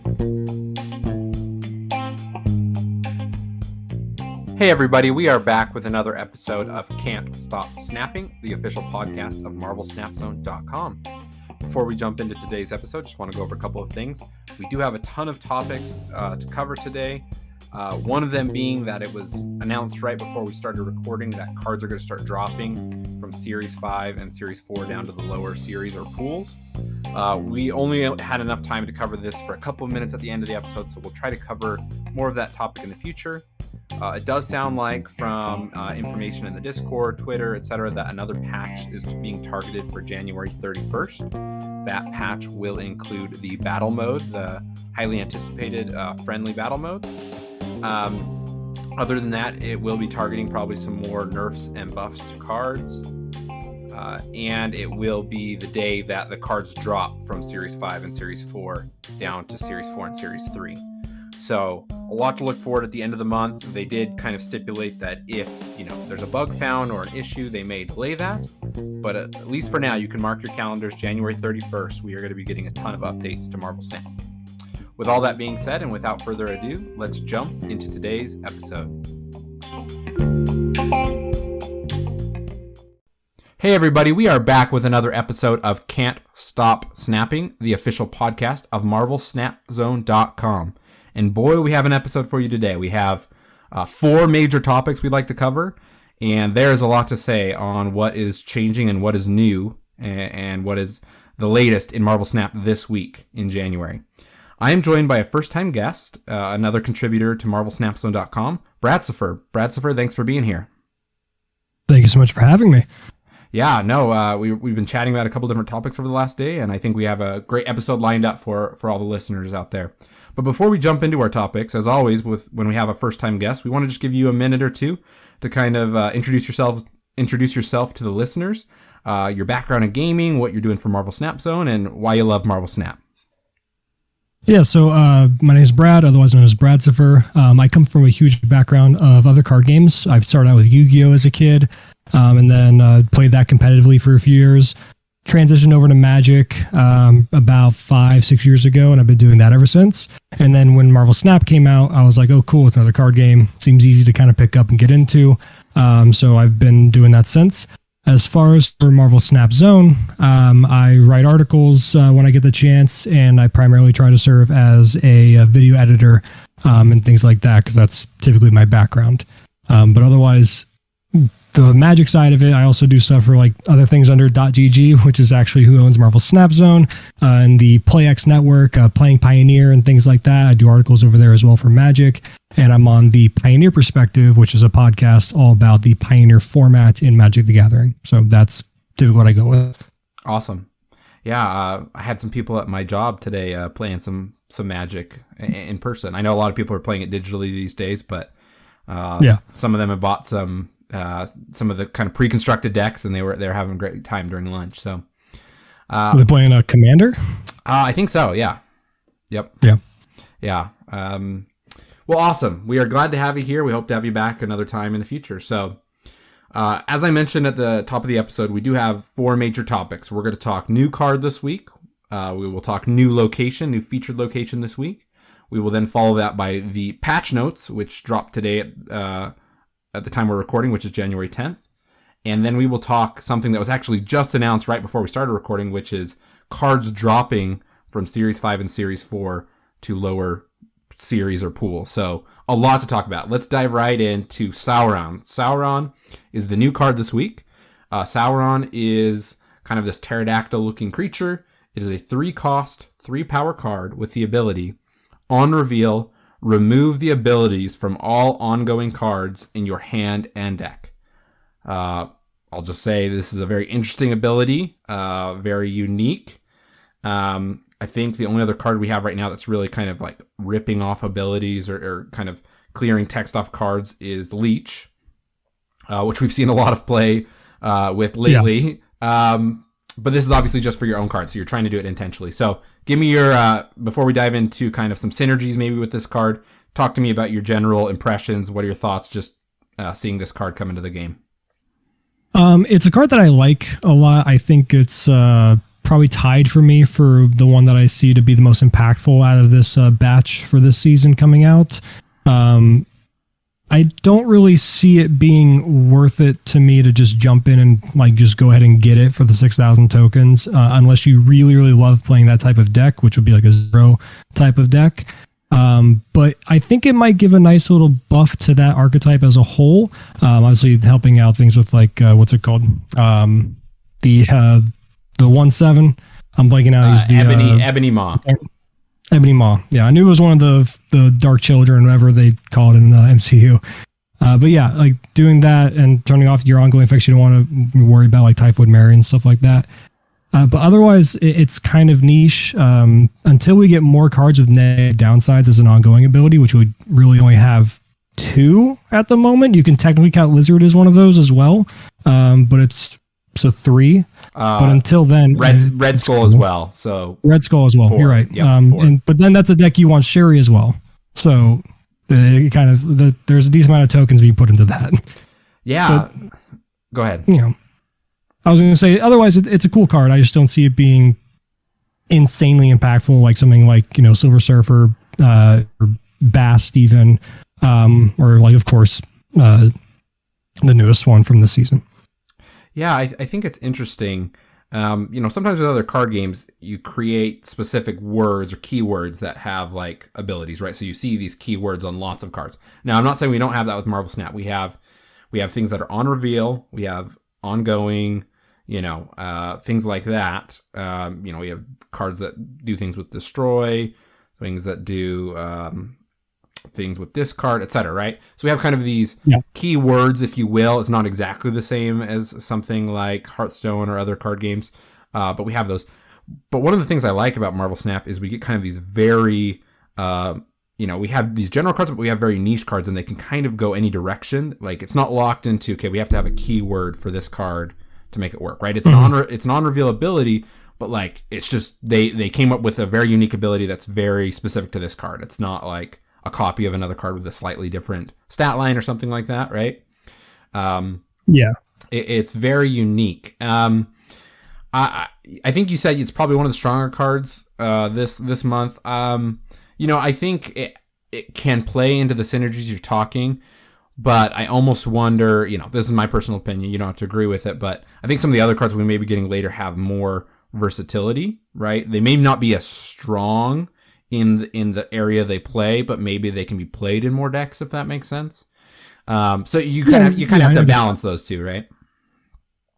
Hey everybody, we are back with another episode of Can't Stop Snapping, the official podcast of MarvelSnapZone.com. Before we jump into today's episode, just want to go over a couple of things. We do have a ton of topics to cover today. One of them being that it was announced right before we started recording that cards are going to start dropping from Series 5 and Series 4 down to the lower series or pools. We only had enough time to cover this for a couple of minutes at the end of the episode, so we'll try to cover more of that topic in the future. It does sound like from information in the Discord, Twitter, etc., that another patch is being targeted for January 31st. That patch will include the battle mode, the highly anticipated friendly battle mode. Other than that, it will be targeting probably some more nerfs and buffs to cards. And it will be the day that the cards drop from Series 5 and Series 4 down to Series 4 and Series 3. So a lot to look forward at the end of the month. They did kind of stipulate that if, there's a bug found or an issue, they may delay that. But at least for now, you can mark your calendars. January 31st, we are going to be getting a ton of updates to Marvel Snap. With all that being said, and without further ado, let's jump into today's episode. Hey everybody, we are back with another episode of Can't Stop Snapping, the official podcast of MarvelSnapZone.com. And boy, we have an episode for you today. We have 4 major topics we'd like to cover, and there's a lot to say on what is changing and what is new and what is the latest in Marvel Snap this week in January. I am joined by a first-time guest, another contributor to MarvelSnapZone.com, Bradcifer. Bradcifer, thanks for being here. Thank you so much for having me. Yeah, no, we've been chatting about a couple different topics over the last day, and I think we have a great episode lined up for all the listeners out there. But before we jump into our topics, as always, when we have a first-time guest, we want to just give you a minute or two to kind of introduce yourself to the listeners, your background in gaming, what you're doing for Marvel Snap Zone, and why you love Marvel Snap. Yeah, so my name is Brad, otherwise known as Bradcifer. I come from a huge background of other card games. I started out with Yu-Gi-Oh! As a kid, and then played that competitively for a few years. Transitioned over to Magic about 5-6 years ago, and I've been doing that ever since. And then when Marvel Snap came out, I was like, oh, cool, it's another card game. Seems easy to kind of pick up and get into. So I've been doing that since. As far as for Marvel Snap Zone, I write articles when I get the chance, and I primarily try to serve as a video editor and things like that, because that's typically my background. But otherwise, the Magic side of it, I also do stuff for like other things under .gg, which is actually who owns Marvel Snap Zone, and the PlayX network, Playing Pioneer and things like that. I do articles over there as well for Magic, and I'm on the Pioneer Perspective, which is a podcast all about the Pioneer format in Magic the Gathering. So that's typically what I go with. Awesome. Yeah, I had some people at my job today playing some Magic in person. I know a lot of people are playing it digitally these days, but some of them have bought some of the kind of pre-constructed decks, and they were having a great time during lunch. So, are they playing a Commander? I think so. Yeah. Yep. Yeah. Yeah. Well, awesome. We are glad to have you here. We hope to have you back another time in the future. So, as I mentioned at the top of the episode, we do have 4 major topics. We're going to talk new card this week. We will talk new location, new featured location this week. We will then follow that by the patch notes, which dropped today at the time we're recording, which is January 10th. And then we will talk something that was actually just announced right before we started recording, which is cards dropping from Series 5 and Series 4 to lower series or pools. So a lot to talk about. Let's dive right into Sauron. Sauron is the new card this week. Sauron is kind of this pterodactyl-looking creature. It is a 3-cost, 3-power card with the ability, on reveal, remove the abilities from all ongoing cards in your hand and deck. I'll just say this is a very interesting ability, very unique. I think the only other card we have right now that's really kind of like ripping off abilities or kind of clearing text off cards is Leech, which we've seen a lot of play with lately. Yeah. But this is obviously just for your own card, so you're trying to do it intentionally. So give me your, before we dive into kind of some synergies maybe with this card, talk to me about your general impressions. What are your thoughts just seeing this card come into the game? It's a card that I like a lot. I think it's probably tied for me for the one that I see to be the most impactful out of this batch for this season coming out. I don't really see it being worth it to me to just jump in and like just go ahead and get it for the 6,000 tokens, unless you really, really love playing that type of deck, which would be like a 0 type of deck. But I think it might give a nice little buff to that archetype as a whole. Obviously helping out things with like, what's it called? The 1/7. I'm blanking out. He's the Ebony Maw. Ebony Maw. Yeah, I knew it was one of the Dark Children, whatever they call it in the MCU. But yeah, like doing that and turning off your ongoing effects, you don't want to worry about like Typhoid Mary and stuff like that. But otherwise, it's kind of niche. Until we get more cards with negative downsides as an ongoing ability, which we really only have 2 at the moment. You can technically count Lizard as one of those as well, but it's 3. But until then, Red Skull cool. As well. So Red Skull as well. 4. You're right. Yep, but then that's a deck you want Sherry as well. So there's a decent amount of tokens being put into that. Yeah. Go ahead. You know, I was going to say otherwise it's a cool card. I just don't see it being insanely impactful, like something like Silver Surfer, or Bast even, or like of course the newest one from this season. Yeah, I think it's interesting. Sometimes with other card games, you create specific words or keywords that have like abilities, right? So you see these keywords on lots of cards. Now, I'm not saying we don't have that with Marvel Snap. We have things that are on reveal. We have ongoing, things like that. We have cards that do things with destroy, things that do things with discard, etc., right? So we have kind of these keywords, if you will. It's not exactly the same as something like Hearthstone or other card games, but we have those. But one of the things I like about Marvel Snap is we get kind of these very, we have these general cards, but we have very niche cards, and they can kind of go any direction. Like it's not locked into, okay, we have to have a keyword for this card to make it work, right? It's it's an on-reveal ability, but like it's just they came up with a very unique ability that's very specific to this card. It's not like a copy of another card with a slightly different stat line or something like that, right? It's very unique. I think you said it's probably one of the stronger cards this month. I think it can play into the synergies you're talking, but I almost wonder, this is my personal opinion, you don't have to agree with it, but I think some of the other cards we may be getting later have more versatility, right? They may not be as strong in the area they play, but maybe they can be played in more decks, if that makes sense. So you kind of have to balance those two, right?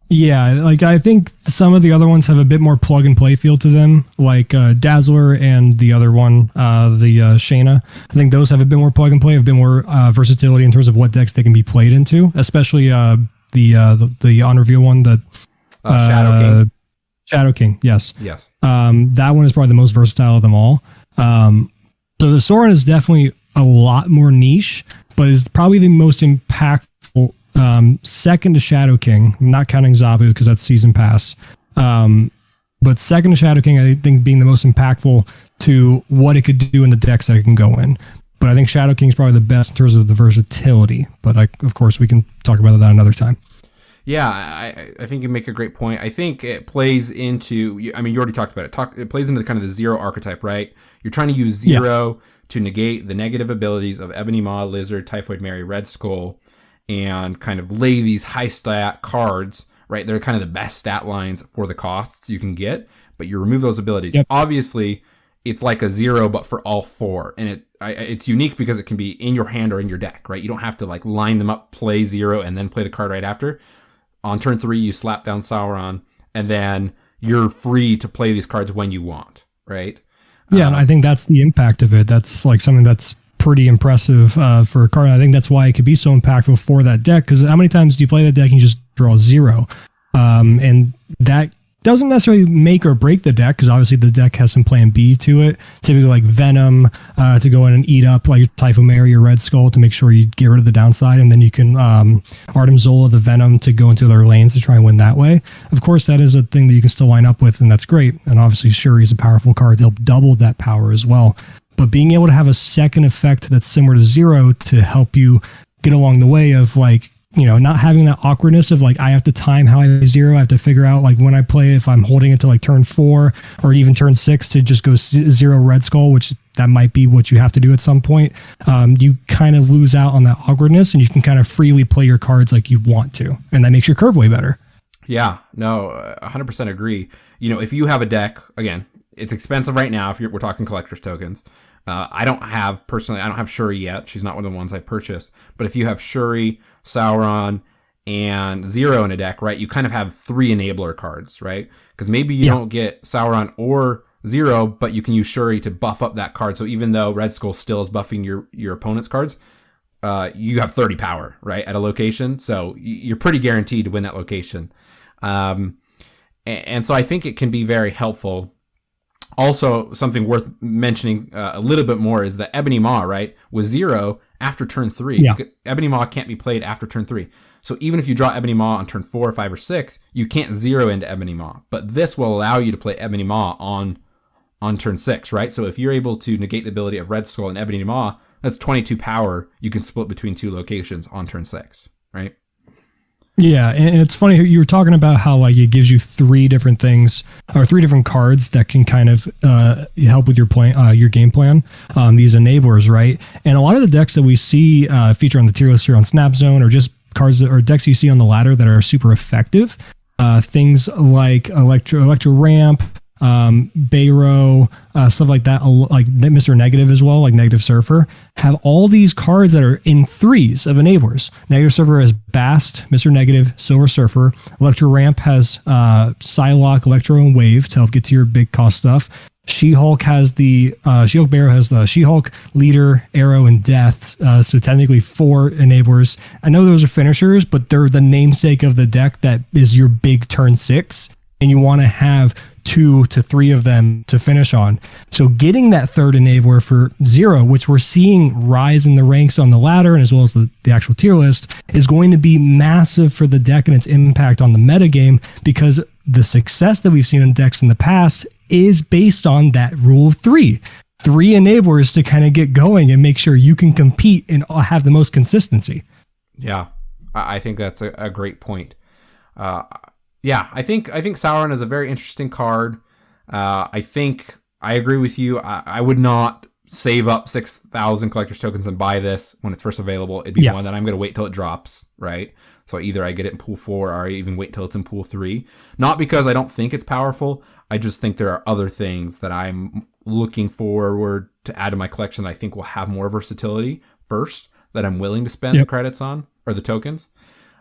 Yeah, like I think some of the other ones have a bit more plug and play feel to them, like Dazzler and the other one, the Shayna. I think those have a bit more plug and play, a bit more versatility in terms of what decks they can be played into, especially the on reveal one, that Shadow King. Shadow King, yes. That one is probably the most versatile of them all. So the Sauron is definitely a lot more niche, but is probably the most impactful, second to Shadow King, not counting Zabu because that's season pass. But second to Shadow King, I think being the most impactful to what it could do in the decks that it can go in. But I think Shadow King is probably the best in terms of the versatility. But of course, we can talk about that another time. Yeah, I think you make a great point. I think it plays into, you already talked about it. It plays into kind of the 0 archetype, right? You're trying to use 0 to negate the negative abilities of Ebony Maw, Lizard, Typhoid Mary, Red Skull, and kind of lay these high stat cards, right? They're kind of the best stat lines for the costs you can get, but you remove those abilities. Yep. Obviously, it's like a 0, but for all 4. And it's unique because it can be in your hand or in your deck, right? You don't have to like line them up, play 0, and then play the card right after. On turn 3, you slap down Sauron, and then you're free to play these cards when you want, right? Yeah, and I think that's the impact of it. That's like something that's pretty impressive for a card. I think that's why it could be so impactful for that deck, because how many times do you play that deck and you just draw 0? And that doesn't necessarily make or break the deck, because obviously the deck has some plan B to it. Typically like Venom to go in and eat up like Typhoid Mary or Red Skull to make sure you get rid of the downside, and then you can Artem Zola the Venom to go into their lanes to try and win that way. Of course, that is a thing that you can still line up with, and that's great. And obviously Shuri is a powerful card to help double that power as well. But being able to have a second effect that's similar to 0 to help you get along the way of like, not having that awkwardness of like, I have to time how I zero. I have to figure out like when I play, if I'm holding it to like turn 4 or even turn 6 to just go zero Red Skull, which that might be what you have to do at some point. You kind of lose out on that awkwardness, and you can kind of freely play your cards like you want to. And that makes your curve way better. Yeah, no, 100% agree. If you have a deck, again, it's expensive right now if we're talking collector's tokens. I don't have Shuri yet. She's not one of the ones I purchased. But if you have Shuri, Sauron, and Zero in a deck, right, you kind of have 3 enabler cards, right? Because maybe you don't get Sauron or Zero, but you can use Shuri to buff up that card. So even though Red Skull still is buffing your opponent's cards, you have 30 power, right, at a location. So you're pretty guaranteed to win that location. And so I think it can be very helpful. Also, something worth mentioning a little bit more is that Ebony Maw, right, with Zero after turn 3. Yeah. Ebony Maw can't be played after turn 3. So even if you draw Ebony Maw on turn 4, 5, or 6, you can't zero into Ebony Maw. But this will allow you to play Ebony Maw on turn 6, right? So if you're able to negate the ability of Red Skull and Ebony Maw, that's 22 power you can split between 2 locations on turn 6, right? Yeah, and it's funny, you were talking about how like it gives you 3 different things or 3 different cards that can kind of help with your game plan. These enablers, right? And a lot of the decks that we see feature on the tier list here on Snapzone, or just cards or decks you see on the ladder that are super effective. Things like Electro Ramp, Bayro, stuff like that, like Mr. Negative as well, like Negative Surfer, have all these cards that are in 3s of enablers. Negative Surfer has Bast, Mr. Negative, Silver Surfer. Electro Ramp has Psylocke, Electro, and Wave to help get to your big cost stuff. She-Hulk has She-Hulk Bayro has the She-Hulk, Leader, Arrow, and Death. So technically 4 enablers. I know those are finishers, but they're the namesake of the deck that is your big turn 6. And you want to have 2 to 3 of them to finish on. So getting that 3rd enabler for Zero, which we're seeing rise in the ranks on the ladder and as well as the actual tier list, is going to be massive for the deck and its impact on the metagame, because the success that we've seen in decks in the past is based on that rule of 3. 3 enablers to kind of get going and make sure you can compete and have the most consistency. Yeah, I think that's a great point. Yeah, I think Sauron is a very interesting card. I think I agree with you. I would not save up 6,000 collector's tokens and buy this when it's first available. It'd be one that I'm going to wait till it drops, right? So either I get it in pool 4 or I even wait till it's in pool 3. Not because I don't think it's powerful. I just think there are other things that I'm looking forward to add to my collection that I think will have more versatility first, that I'm willing to spend the credits on, or the tokens.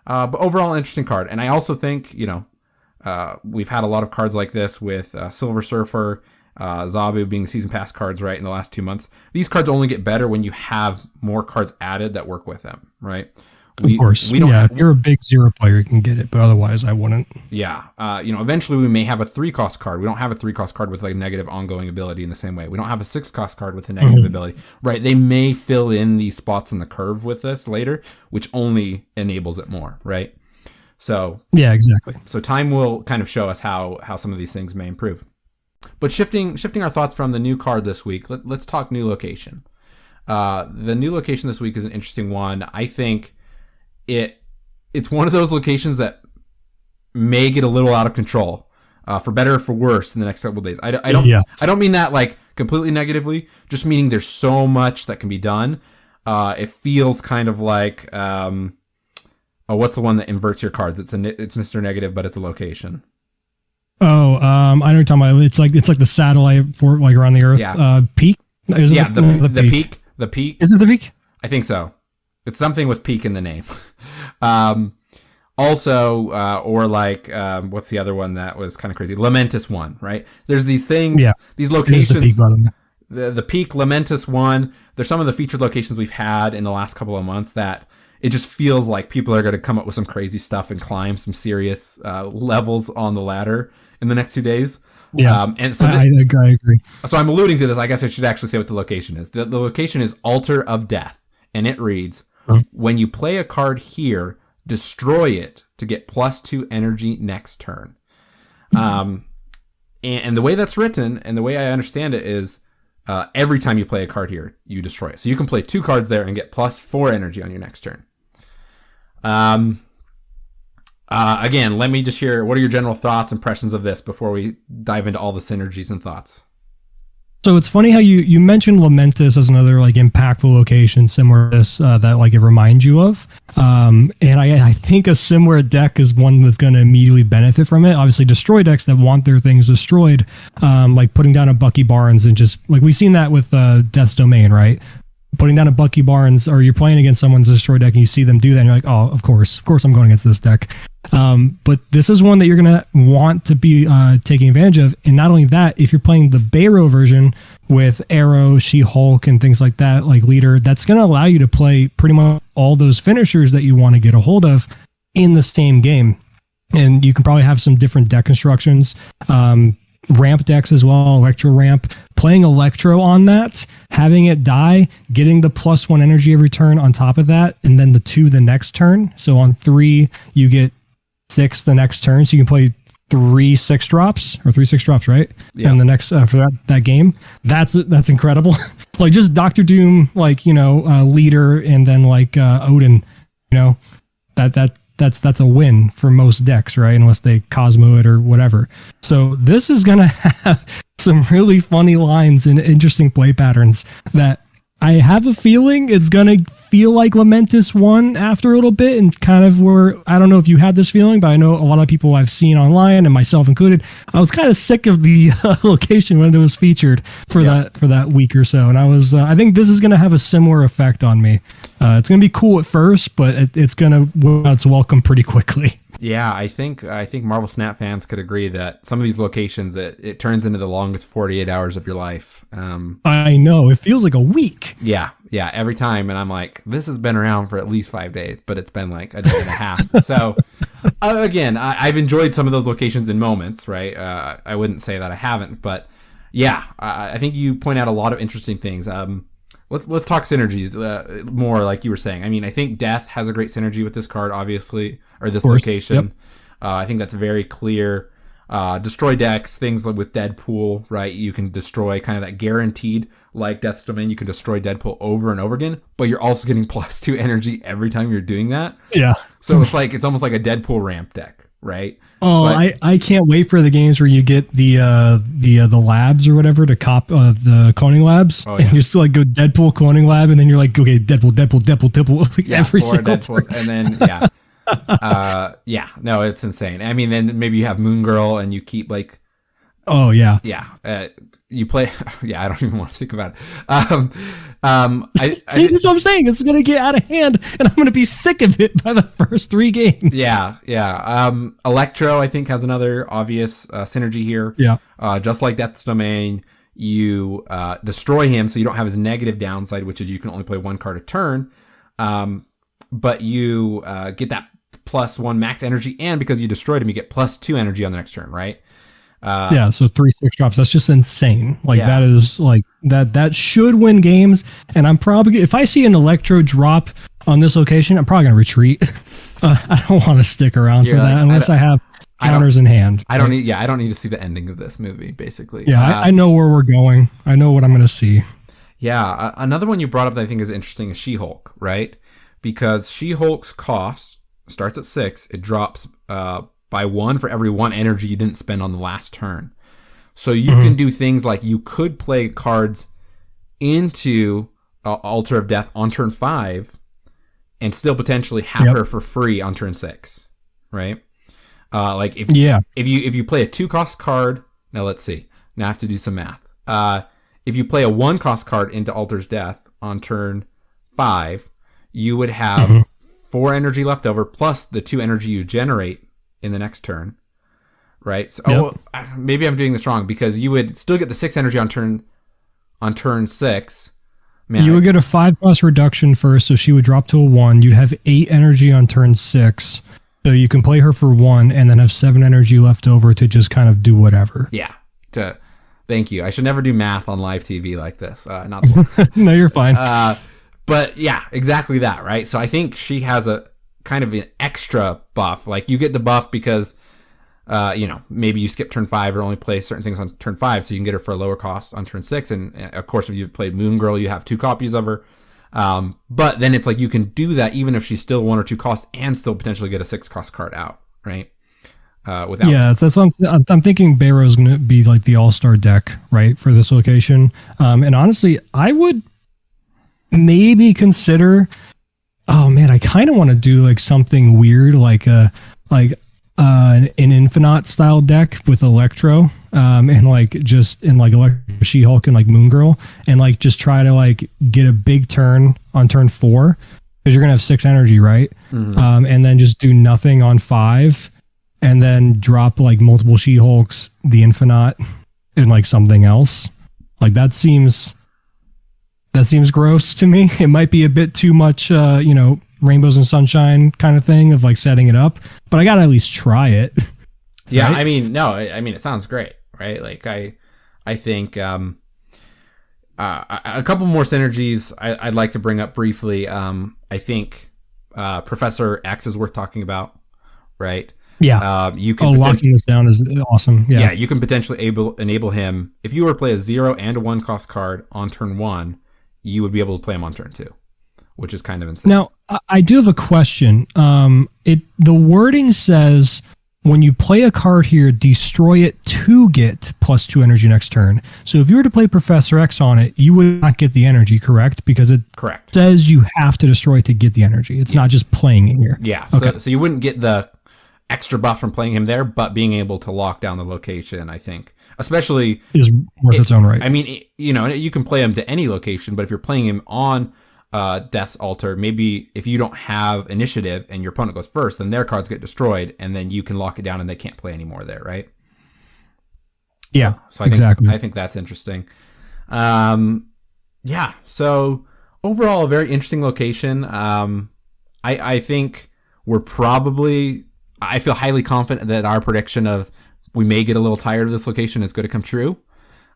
But overall, an interesting card. And I also think, we've had a lot of cards like this with Silver Surfer, Zabu being season pass cards, right, in the last 2 months. These cards only get better when you have more cards added that work with them, right? Of course. If you're a big Zero player, you can get it, but otherwise I wouldn't. Yeah. Eventually we may have a 3-cost card. We don't have a 3-cost card with like negative ongoing ability in the same way. We don't have a 6-cost card with a negative ability, right? They may fill in these spots in the curve with this later, which only enables it more, right? So yeah, exactly. So time will kind of show us how some of these things may improve. But shifting our thoughts from the new card this week, let's talk new location. The new location this week is an interesting one. I think it's one of those locations that may get a little out of control, for better or for worse, in the next couple of days. I don't mean that like completely negatively, just meaning there's so much that can be done. It feels kind of like what's the one that inverts your cards? It's Mr. Negative, but it's a location. I know what you're talking about. It's like the satellite for like around the Earth. Yeah. Peak. Is it the peak? The peak. Is it the peak? I think so. It's something with peak in the name. Also, or like, what's the other one that was kind of crazy? Lamentus 1, right? There's these things, these locations. The peak, Lamentus 1. There's some of the featured locations we've had in the last couple of months that it just feels like people are going to come up with some crazy stuff and climb some serious levels on the ladder in the next 2 days. Yeah, and so I agree. So I'm alluding to this. I guess I should actually say what the location is. The location is Altar of Death, and it reads, when you play a card here, destroy it to get +2 energy next turn. And the way that's written, and the way I understand it is, every time you play a card here, you destroy it. So you can play 2 cards there and get +4 energy on your next turn. Again, let me just hear, what are your general thoughts, impressions of this before we dive into all the synergies and thoughts? So it's funny how you mentioned Lamentis as another like impactful location similar to this that like it reminds you of. And I think a similar deck is one that's going to immediately benefit from it. Obviously, destroy decks that want their things destroyed, like putting down a Bucky Barnes and just like we've seen that with Death's Domain, right? Putting down a Bucky Barnes, or you're playing against someone's destroy deck and you see them do that, and you're like, oh, of course I'm going against this deck. But this is one that you're going to want to be taking advantage of. And not only that, if you're playing the Bayro version with Arrow, She-Hulk, and things like that, like Leader, that's going to allow you to play pretty much all those finishers that you want to get a hold of in the same game. And you can probably have some different deck constructions. Ramp decks as well, Electro Ramp, playing Electro on that, having it die, getting the +1 energy every turn on top of that, and then the 2 the next turn. So on 3, you get 6 the next turn, so you can play 3 6-drops, or 3 6-drops, right? Yeah. And the next for that game, that's incredible. Like just Doctor Doom, like Leader, and then like Odin, that's a win for most decks, right? Unless they Cosmo it or whatever. So this is gonna have some really funny lines and interesting play patterns that I have a feeling it's going to feel like Lamentis 1 after a little bit, and kind of where, I don't know if you had this feeling, but I know a lot of people I've seen online, and myself included, I was kind of sick of the location when it was featured for that week or so. And I think this is going to have a similar effect on me. It's going to be cool at first, but it's going to its welcome pretty quickly. Yeah, I think Marvel Snap fans could agree that some of these locations, it turns into the longest 48 hours of your life. I know, it feels like a week. Yeah, every time, and I'm like, this has been around for at least 5 days, but it's been like a day and a half. So, again, I've enjoyed some of those locations in moments, right? I wouldn't say that I haven't, but yeah, I think you point out a lot of interesting things. Let's talk synergies more, like you were saying. I mean, I think Death has a great synergy with this card, obviously, or this location. Yep. I think that's very clear. Destroy decks, things like with Deadpool, right? You can destroy kind of that guaranteed, like Death's Domain, you can destroy Deadpool over and over again, but you're also getting +2 energy every time you're doing that. Yeah. So it's almost like a Deadpool ramp deck, right? Oh, I can't wait for the games where you get the labs or whatever to cop the cloning labs, and you still like go Deadpool cloning lab, and then you're like, okay, Deadpool, like every single time. And then no, it's insane. I mean, then maybe you have Moon Girl, and you keep like, you play. Yeah, I don't even want to think about it. See, this is what I'm saying. This is going to get out of hand, and I'm going to be sick of it by the first 3 games. Yeah. Electro, I think, has another obvious synergy here. Yeah. Just like Death's Domain, you destroy him, so you don't have his negative downside, which is you can only play 1 card a turn. But you get that +1 max energy, and because you destroyed him, you get +2 energy on the next turn, right? So 3 6-drops. That's just insane. Like that is like that should win games. And I'm probably, if I see an Electro drop on this location, I'm probably gonna retreat. I don't want to stick around for that unless I have counters in hand. I don't need to see the ending of this movie, basically. Yeah, I know where we're going. I know what I'm gonna see. Yeah, another one you brought up that I think is interesting is She-Hulk, right? Because She-Hulk's cost starts at 6. It drops by 1 for every 1 energy you didn't spend on the last turn. So you can do things like you could play cards into Altar of Death on turn 5 and still potentially have her for free on turn 6, right? If you play a 2-cost card, now let's see. Now I have to do some math. If you play a 1-cost card into Altar's Death on turn 5, you would have 4 energy left over plus the 2 energy you generate in the next turn, right? So maybe I'm doing this wrong, because you would still get the 6 energy on turn 6. Man, you would get a 5-cost reduction first, so she would drop to a 1. You'd have 8 energy on turn 6, so you can play her for 1 and then have 7 energy left over to just kind of do whatever. Yeah. Thank you. I should never do math on live TV like this. Not the No, you're fine. But yeah, exactly that, right? So I think she has a kind of an extra buff. Like you get the buff because, maybe you skip turn 5 or only play certain things on turn 5, so you can get her for a lower cost on turn 6. And of course, if you've played Moon Girl, you have 2 copies of her. But then it's like you can do that even if she's still 1 or 2 costs and still potentially get a 6-cost card out, right? Without that's what I'm thinking. Barrow's going to be like the all-star deck, right, for this location. And honestly, I would maybe consider. Oh man, I kind of want to do like something weird, like an Infinite style deck with Electro, and like just in like Electro, She-Hulk, and like Moon Girl, and like just try to like get a big turn on turn 4 because you're gonna have 6 energy, right? Mm-hmm. And then just do nothing on 5, and then drop like multiple She-Hulks, the Infinite, and like something else. Like that seems gross to me. It might be a bit too much, rainbows and sunshine kind of thing of like setting it up, but I gotta at least try it. Yeah, right? I mean, it sounds great, right? Like I think a couple more synergies I'd like to bring up briefly. I think Professor X is worth talking about, right? Yeah. You can locking this down is awesome. Yeah, you can potentially enable him if you were to play a 0 and a 1 cost card on turn 1. You would be able to play him on turn 2, which is kind of insane. Now, I do have a question. The wording says when you play a card here, destroy it to get +2 energy next turn. So if you were to play Professor X on it, you would not get the energy, correct? Because it says you have to destroy it to get the energy. It's not just playing it here. Yeah. Okay. So you wouldn't get the extra buff from playing him there, but being able to lock down the location, I think. Especially is worth its own right. I mean, you can play him to any location, but if you're playing him on Death's Altar, maybe if you don't have initiative and your opponent goes first, then their cards get destroyed, and then you can lock it down and they can't play anymore there, right? Yeah, so I think that's interesting. Yeah, so overall, a very interesting location. I think we're probably... I feel highly confident that our prediction of we may get a little tired of this location is going to come true.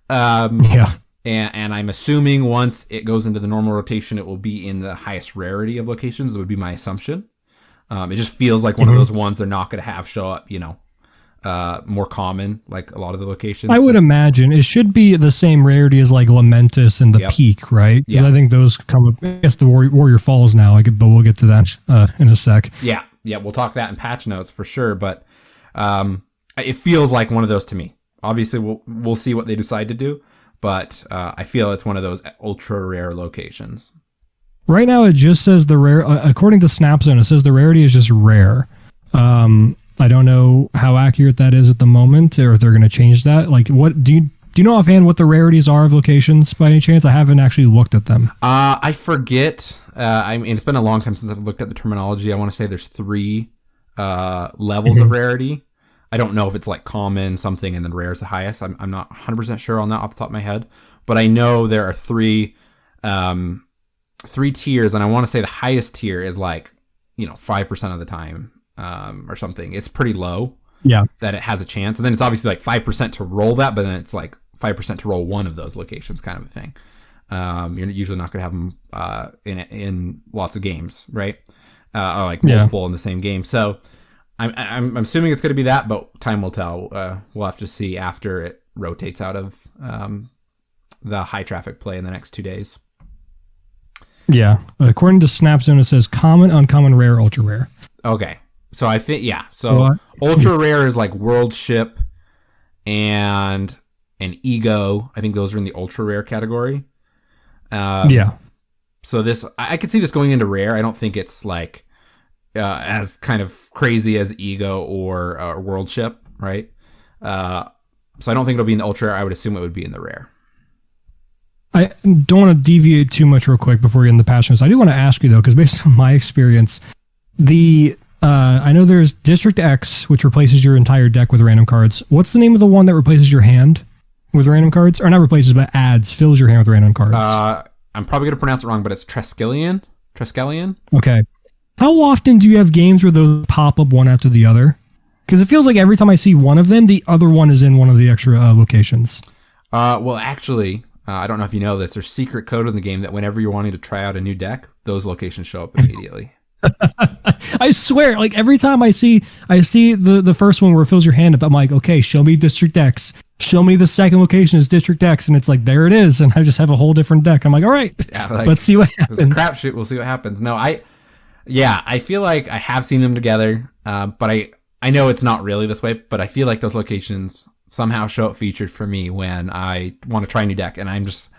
Yeah. And I'm assuming once it goes into the normal rotation, it will be in the highest rarity of locations. It would be my assumption. It just feels like one of those ones they're not going to have show up, more common, like a lot of the locations. I would imagine it should be the same rarity as like Lamentus and the Peak, right? Because I think those come up. I guess the Warrior Falls now, but we'll get to that in a sec. Yeah, we'll talk that in patch notes for sure. But it feels like one of those to me. Obviously, we'll see what they decide to do, but I feel it's one of those ultra rare locations. Right now, it just says the rare. According to Snapzone, it says the rarity is just rare. I don't know how accurate that is at the moment, or if they're going to change that. Like, what do you know offhand what the rarities are of locations by any chance? I haven't actually looked at them. I forget. I mean, it's been a long time since I've looked at the terminology. I want to say there's 3 levels of rarity. I don't know if it's like common, something, and then rare is the highest. I'm not 100% sure on that off the top of my head. But I know there are 3 tiers, and I want to say the highest tier is like, 5% of the time or something. It's pretty low. Yeah. That it has a chance. And then it's obviously like 5% to roll that, but then it's like 5% to roll one of those locations kind of a thing. You're usually not going to have them in lots of games, right? Or like multiple in the same game. So I'm assuming it's going to be that, but time will tell. We'll have to see after it rotates out of the high traffic play in the next 2 days. Yeah. According to Snapzone, it says common, uncommon, rare, ultra rare. Okay. So I think, So ultra rare is like World Ship and an Ego. I think those are in the ultra rare category. So this, I could see this going into rare. I don't think it's like as kind of crazy as Ego or World Ship, right? So I don't think it'll be in the ultra rare. I would assume it would be in the rare. I don't want to deviate too much real quick before we get into the passions. I do want to ask you though, because based on my experience, I know there's District X, which replaces your entire deck with random cards. What's the name of the one that replaces your hand with random cards? Or not replaces, but fills your hand with random cards. I'm probably going to pronounce it wrong, but it's Triskelion. Okay. How often do you have games where those pop up one after the other? Because it feels like every time I see one of them, the other one is in one of the extra locations. Well, actually, I don't know if you know this. There's secret code in the game that whenever you're wanting to try out a new deck, those locations show up immediately. I swear, like every time I see the first one where it fills your hand up, I'm like, okay, show me District X. show me the second location is District X, and it's like, there it is, and I just have a whole different deck. I'm like, all right, let's see what happens. It's a crapshoot. We'll see what happens. No, I feel like I have seen them together, but I know it's not really this way, but I feel like those locations somehow show up featured for me when I want to try a new deck, and I just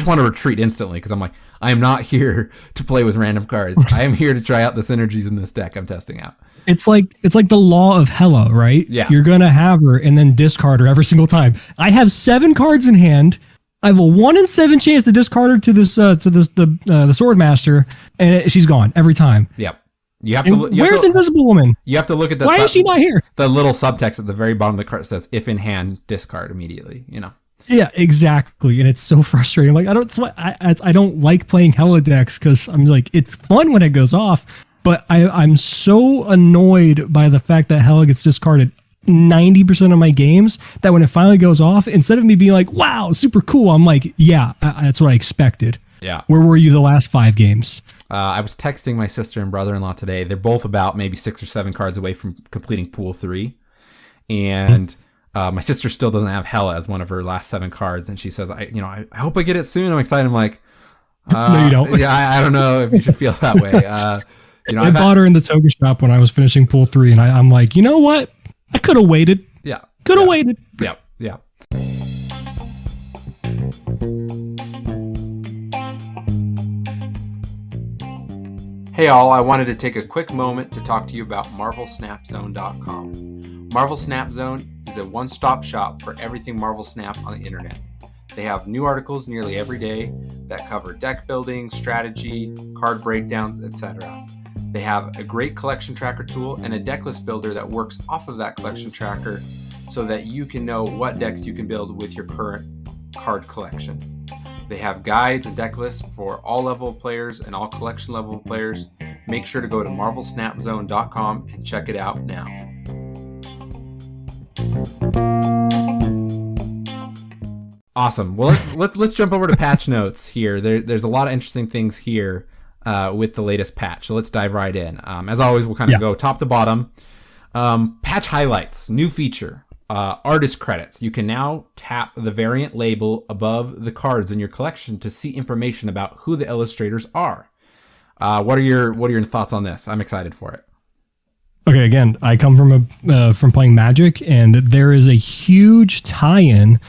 want to retreat instantly because I'm like, I am not here to play with random cards. I am here to try out the synergies in this deck I'm testing out. It's like the law of Hela, right? Yeah. You're gonna have her and then discard her every single time. I have 7 cards in hand. I have a 1 in 7 chance to discard her to the Swordmaster, and she's gone every time. Yep. You have to. Where's Invisible Woman? You have to look at the. Why is she not here? The little subtext at the very bottom of the card says, "If in hand, discard immediately." You know. Yeah, exactly, and it's so frustrating. Like I don't like playing Hela decks because I'm like, it's fun when it goes off, but I'm so annoyed by the fact that Hela gets discarded 90% of my games that when it finally goes off, instead of me being like, wow, super cool, I'm like, yeah, that's what I expected. Yeah. Where were you the last 5 games? I was texting my sister and brother-in-law today. They're both about maybe 6 or 7 cards away from completing Pool 3. And my sister still doesn't have Hela as one of her last 7 cards. And she says, I hope I get it soon. I'm excited. I'm like, no, you don't. Yeah, I don't know if you should feel that way. I bought her in the Toga shop when I was finishing Pool 3. And I'm like, you know what? I could have waited. Yeah. Could have waited. Yeah. Yeah. Hey all, I wanted to take a quick moment to talk to you about MarvelSnapZone.com. Marvel Snap Zone is a one-stop shop for everything Marvel Snap on the internet. They have new articles nearly every day that cover deck building, strategy, card breakdowns, etc. They have a great collection tracker tool and a deck list builder that works off of that collection tracker so that you can know what decks you can build with your current card collection. They have guides and deck lists for all level of players and all collection level of players. Make sure to go to MarvelSnapZone.com and check it out now. Awesome. Well, let's jump over to patch notes here. There's a lot of interesting things here with the latest patch. So let's dive right in. As always, we'll kind of go top to bottom. Patch highlights, new feature. Artist credits. You can now tap the variant label above the cards in your collection to see information about who the illustrators are. What are your thoughts on this? I'm excited for it. Okay, again, I come from playing Magic, and there is a huge tie-in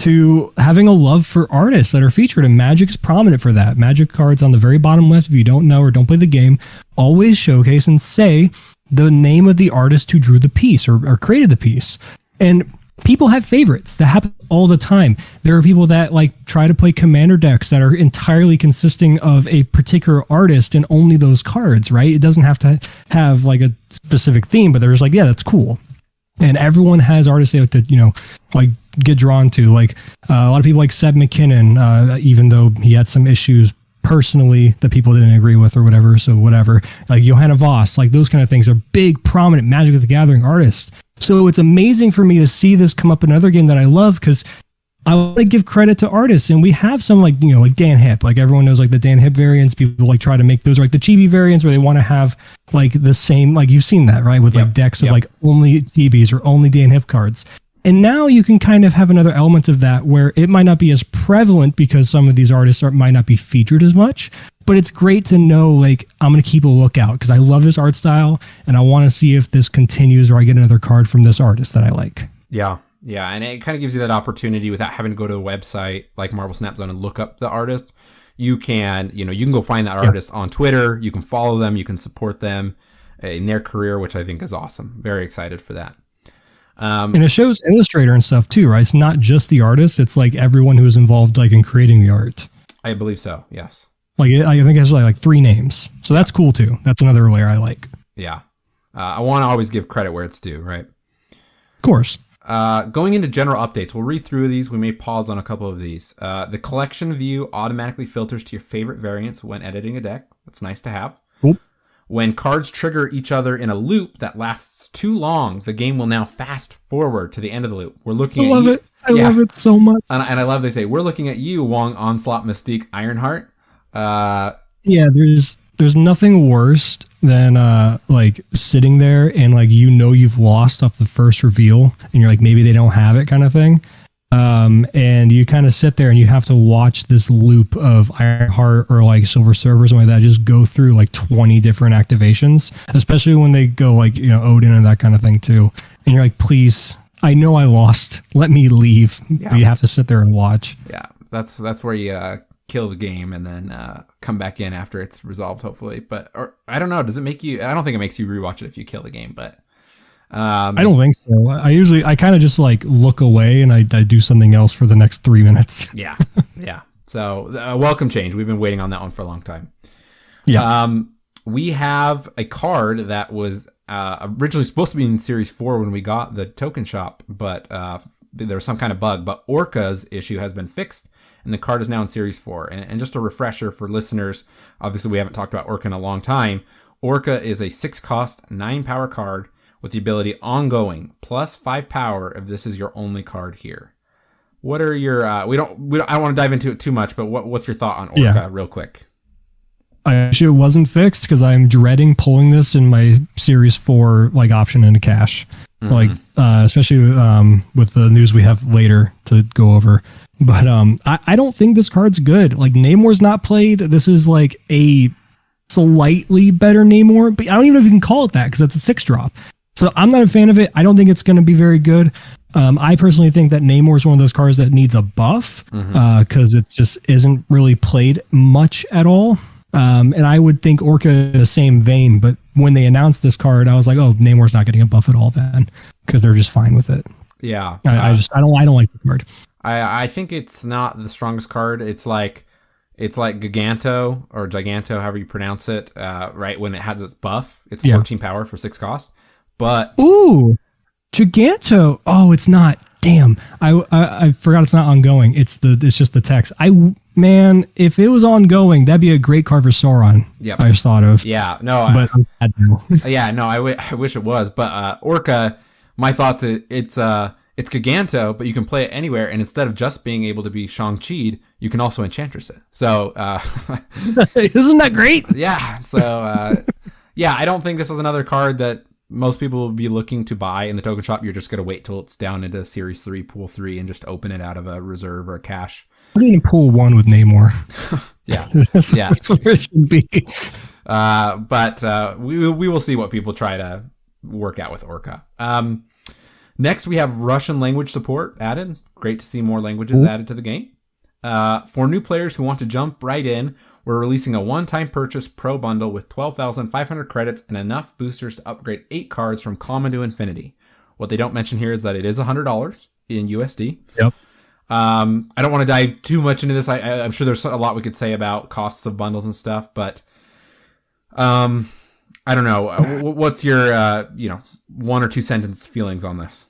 to having a love for artists that are featured, and Magic's prominent for that. Magic cards on the very bottom left, if you don't know or don't play the game, always showcase and say the name of the artist who drew the piece or created the piece. And people have favorites. That happens all the time. There are people that like try to play commander decks that are entirely consisting of a particular artist and only those cards, right? It doesn't have to have like a specific theme, but there's like, yeah, that's cool. And everyone has artists they like to, like get drawn to. Like a lot of people like Seb McKinnon, even though he had some issues personally that people didn't agree with or whatever. So whatever, like Johanna Voss, like those kind of things are big, prominent Magic the Gathering artists. So it's amazing for me to see this come up in another game that I love because I want to give credit to artists. And we have some like Dan Hip, like everyone knows like the Dan Hip variants. People like try to make those like the chibi variants where they want to have like the same, like you've seen that, right? With like decks of like only chibis or only Dan Hip cards. And now you can kind of have another element of that where it might not be as prevalent because some of these artists might not be featured as much, but it's great to know, like, I'm going to keep a lookout because I love this art style and I want to see if this continues or I get another card from this artist that I like. Yeah. Yeah. And it kind of gives you that opportunity without having to go to a website like Marvel Snap Zone and look up the artist. You can, you can go find that artist on Twitter. You can follow them. You can support them in their career, which I think is awesome. Very excited for that. And it shows illustrator and stuff too, right? It's not just the artist. It's like everyone who is involved like in creating the art. I believe so. Yes. Like I think it has like 3 names. So that's cool too. That's another layer I like. Yeah. I want to always give credit where it's due, right? Of course. Going into general updates, we'll read through these. We may pause on a couple of these. The collection view automatically filters to your favorite variants when editing a deck. That's nice to have. Cool. When cards trigger each other in a loop that lasts too long, the game will now fast forward to the end of the loop. We're looking at you. I love it so much. And I love they say, we're looking at you, Wong, Onslaught, Mystique, Ironheart. Yeah, there's nothing worse than like sitting there and like you've lost off the first reveal and you're like maybe they don't have it kind of thing. And you kind of sit there and you have to watch this loop of Ironheart or like Silver Surfer or something like that just go through like 20 different activations, especially when they go like, Odin and that kind of thing too. And you're like, please, I know I lost. Let me leave. Yeah. But you have to sit there and watch. Yeah, that's where you kill the game and then come back in after it's resolved, hopefully. But or I don't know. Does it make you? I don't think it makes you rewatch it if you kill the game, but. I don't think so. I kind of just like look away and I do something else for the next 3 minutes. Yeah. So welcome change. We've been waiting on that one for a long time. Yeah. We have a card that was originally supposed to be in Series 4 when we got the token shop, but there was some kind of bug. But Orca's issue has been fixed, and the card is now in Series 4. And just a refresher for listeners, obviously we haven't talked about Orca in a long time. Orca is a 6-cost, 9-power card with the ability ongoing plus 5 power if this is your only card here. What are your I don't want to dive into it too much, but what's your thought on Orca real quick? I wish it wasn't fixed because I'm dreading pulling this in my Series 4 like option into cash. Mm-hmm. Like especially with the news we have later to go over. But I don't think this card's good. Like Namor's not played. This is like a slightly better Namor, but I don't even know if you can call it that because it's a 6-drop. So I'm not a fan of it. I don't think it's going to be very good. I personally think that Namor is one of those cards that needs a buff because it just isn't really played much at all. And I would think Orca in the same vein, but when they announced this card, I was like, oh, Namor's not getting a buff at all then because they're just fine with it. Yeah. I don't like the card. I think it's not the strongest card. It's like Giganto or Giganto, however you pronounce it, right? When it has its buff, it's 14 power for 6 cost. But ooh, Giganto. Oh, it's not. Damn. I forgot it's not ongoing. It's just the text. Man, if it was ongoing, that'd be a great card for Sauron. Yeah. I just thought of. Yeah. No. But I'm sad now. Yeah. No. I wish it was. But Orca, my thoughts. It's Giganto, but you can play it anywhere, and instead of just being able to be Shang-Chi'd, you can also Enchantress it. So isn't that great? Yeah. So yeah, I don't think this is another card that most people will be looking to buy in the token shop. You're just going to wait till it's down into Series 3, Pool 3, and just open it out of a reserve or a cache. I mean, Pool 1 with Namor. Yeah. That's what it should be. But we will see what people try to work out with Orca. Next, we have Russian language support added. Great to see more languages added to the game. For new players who want to jump right in, we're releasing a one-time purchase pro bundle with 12,500 credits and enough boosters to upgrade 8 cards from common to infinity. What they don't mention here is that it is $100 in USD. Yep. I don't want to dive too much into this. I'm sure there's a lot we could say about costs of bundles and stuff, but I don't know. What's your 1 or 2 sentence feelings on this?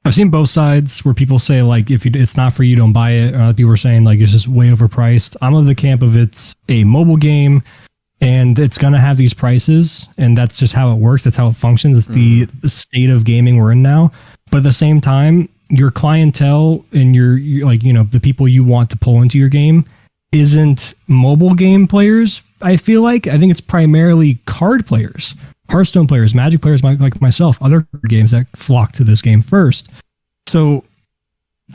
I've seen both sides where people say like if it's not for you, don't buy it. Or other people are saying like it's just way overpriced. I'm of the camp of it's a mobile game and it's gonna have these prices, and that's just how it works. That's how it functions. It's the state of gaming we're in now. But at the same time, your clientele and your like the people you want to pull into your game isn't mobile game players. I think it's primarily card players. Hearthstone players, Magic players like myself, other games that flock to this game first. So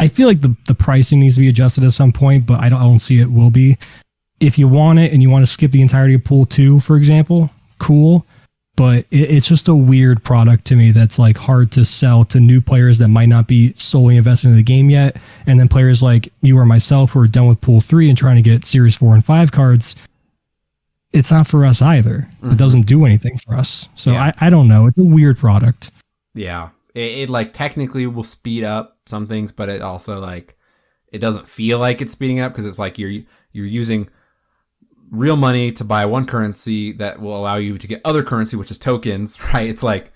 I feel like the pricing needs to be adjusted at some point, but I don't see it will be. If you want it and you want to skip the entirety of Pool 2, for example, cool. But it's just a weird product to me that's like hard to sell to new players that might not be solely invested in the game yet. And then players like you or myself who are done with Pool 3 and trying to get Series 4 and 5 cards, it's not for us either. It doesn't do anything for us. So yeah. I don't know. It's a weird product. Yeah. It like technically will speed up some things, but it also like it doesn't feel like it's speeding up because it's like you're using real money to buy one currency that will allow you to get other currency, which is tokens, right? It's like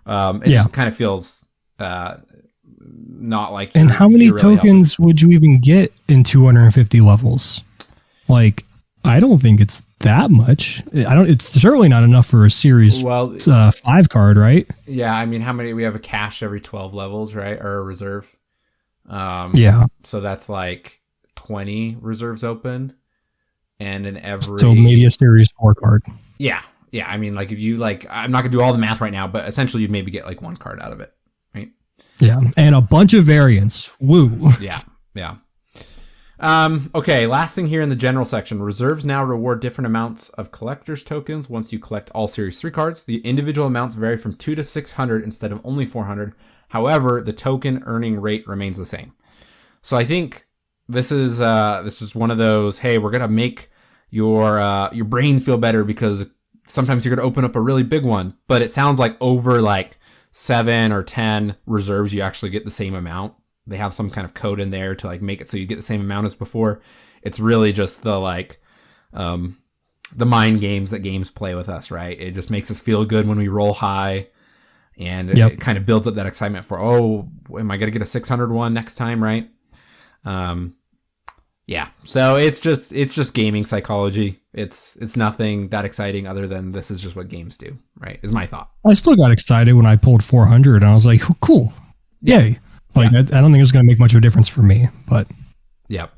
it just kind of feels not like. And how many tokens would you even get in 250 levels? Like, I don't think it's that much. It's certainly not enough for a Series 5 card, right? Yeah, I mean, how many? We have a cache every 12 levels, right? Or a reserve. Yeah. So that's like 20 reserves opened, and in every. So maybe a Series 4 card. Yeah. I mean, like if you like, I'm not gonna do all the math right now, but essentially you'd maybe get like 1 card out of it, right? Yeah, and a bunch of variants. Woo. Yeah. Okay, last thing here in the general section. Reserves now reward different amounts of collector's tokens once you collect all Series 3 cards. The individual amounts vary from 2 to 600 instead of only 400. However, the token earning rate remains the same. So I think this is one of those, hey, we're going to make your brain feel better because sometimes you're going to open up a really big one. But it sounds like over like 7 or 10 reserves, you actually get the same amount. They have some kind of code in there to like make it so you get the same amount as before. It's really just the like the mind games that games play with us, right? It just makes us feel good when we roll high, and it kind of builds up that excitement for, oh, am I gonna get a 600 one next time, right? Yeah. So it's just gaming psychology. It's nothing that exciting other than this is just what games do, right? Is my thought. I still got excited when I pulled 400, and I was like, cool, yay. Like, I don't think it's going to make much of a difference for me, but yeah.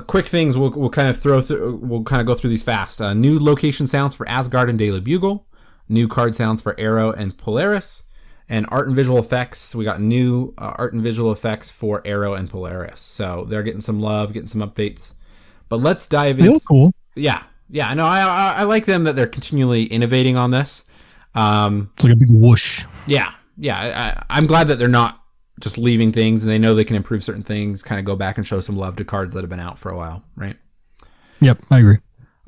Quick things we'll kind of throw through. We'll kind of go through these fast. New location sounds for Asgard and Daily Bugle. New card sounds for Arrow and Polaris. And art and visual effects. We got new art and visual effects for Arrow and Polaris. So they're getting some love, getting some updates. But let's dive in. Cool. Yeah. No, I like them that they're continually innovating on this. It's like a big whoosh. Yeah, I'm glad that they're not just leaving things, and they know they can improve certain things, kind of go back and show some love to cards that have been out for a while, right? Yep, I agree.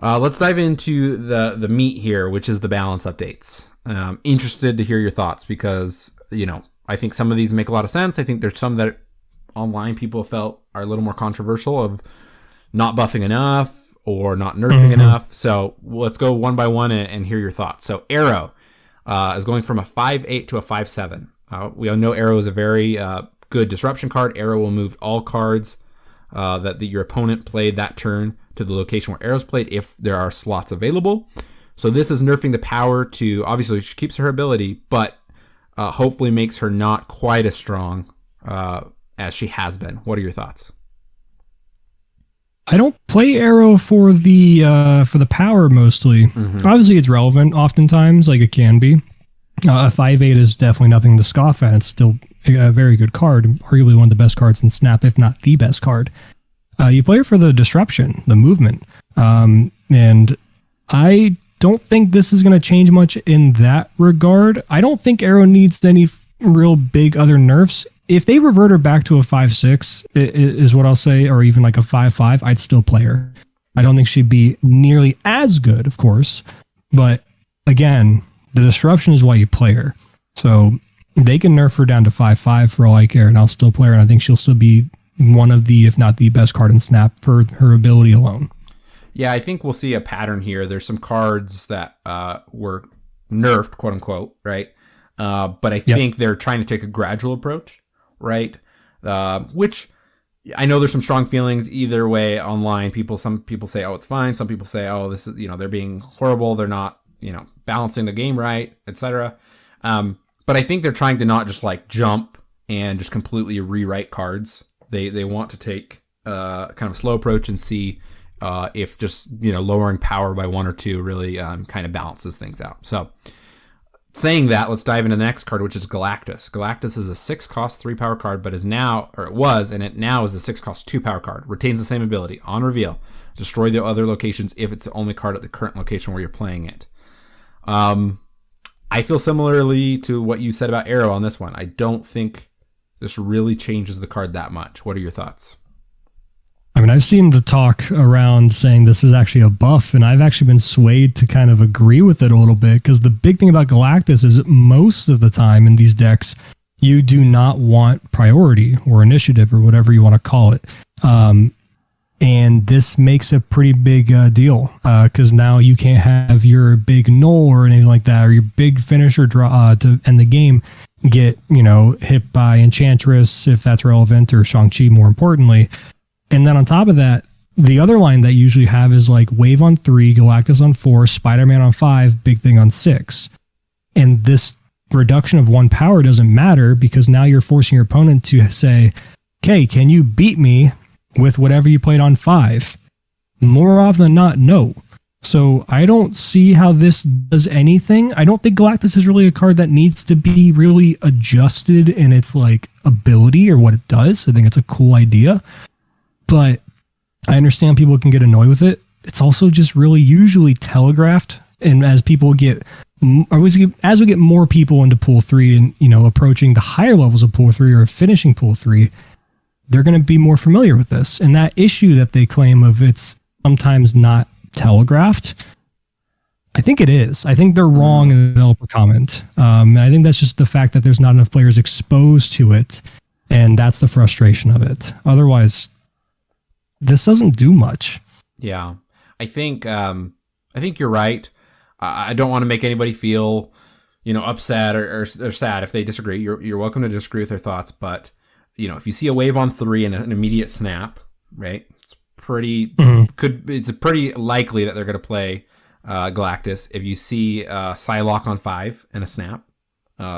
Let's dive into the meat here, which is the balance updates. Interested to hear your thoughts because, I think some of these make a lot of sense. I think there's some that online people felt are a little more controversial of not buffing enough or not nerfing enough. So let's go one by one and hear your thoughts. So Arrow. Is going from a 5/8 to a 5/7. We all know Arrow is a very good disruption card. Arrow will move all cards that your opponent played that turn to the location where Arrow's played if there are slots available. So this is nerfing the power to, obviously she keeps her ability, but hopefully makes her not quite as strong as she has been. What are your thoughts? I don't play Arrow for the power mostly. Obviously, it's relevant oftentimes, like it can be. A 5/8 is definitely nothing to scoff at. It's still a very good card, arguably one of the best cards in Snap, if not the best card. You play it for the disruption, the movement, and I don't think this is going to change much in that regard. I don't think Arrow needs any real big other nerfs. If they revert her back to a 5/6 is what I'll say, or even like a 5/5, I'd still play her. I don't think she'd be nearly as good, of course. But again, the disruption is why you play her. So they can nerf her down to 5/5 for all I care, and I'll still play her. And I think she'll still be one of the, if not the best card in Snap for her ability alone. Yeah, I think we'll see a pattern here. There's some cards that were nerfed, quote unquote, right? But I think they're trying to take a gradual approach. Right, which I know there's some strong feelings either way online. Some people say, oh, it's fine. Some people say, oh, this is, they're being horrible. They're not, balancing the game right, etc. But I think they're trying to not just like jump and just completely rewrite cards. They want to take kind of a slow approach and see if just lowering power by 1 or 2 really kind of balances things out. So. Saying that, let's dive into the next card, which is Galactus. Galactus is a 6-cost 3-power card, but it now is a 6-cost 2-power card. Retains the same ability. On reveal, destroy the other locations if it's the only card at the current location where you're playing it. I feel similarly to what you said about Arrow on this one. I don't think this really changes the card that much. What are your thoughts? I mean, I've seen the talk around saying this is actually a buff, and I've actually been swayed to kind of agree with it a little bit, because the big thing about Galactus is most of the time in these decks, you do not want priority or initiative or whatever you want to call it. And this makes a pretty big deal, because now you can't have your big null or anything like that, or your big finisher draw to end the game get, hit by Enchantress, if that's relevant, or Shang-Chi more importantly. And then on top of that, the other line that you usually have is like Wave on 3, Galactus on 4, Spider-Man on 5, Big Thing on 6. And this reduction of 1 power doesn't matter, because now you're forcing your opponent to say, okay, can you beat me with whatever you played on 5? More often than not, no. So I don't see how this does anything. I don't think Galactus is really a card that needs to be really adjusted in its like ability or what it does. I think it's a cool idea, but I understand people can get annoyed with it. It's also just really usually telegraphed, and as people get, as we get more people into Pool 3 and, you know, approaching the higher levels of Pool 3 or finishing Pool 3, they're going to be more familiar with this. And that issue that they claim of it's sometimes not telegraphed, I think it is. I think they're wrong in the developer comment. And I think that's just the fact that there's not enough players exposed to it, and that's the frustration of it. Otherwise, this doesn't do much. Yeah, I think you're right. I don't want to make anybody feel, you know, upset or sad if they disagree. You're welcome to disagree with their thoughts, but you know, if you see a wave on 3 and an immediate snap, right? It's pretty it's pretty likely that they're going to play Galactus. If you see Psylocke on 5 and a snap,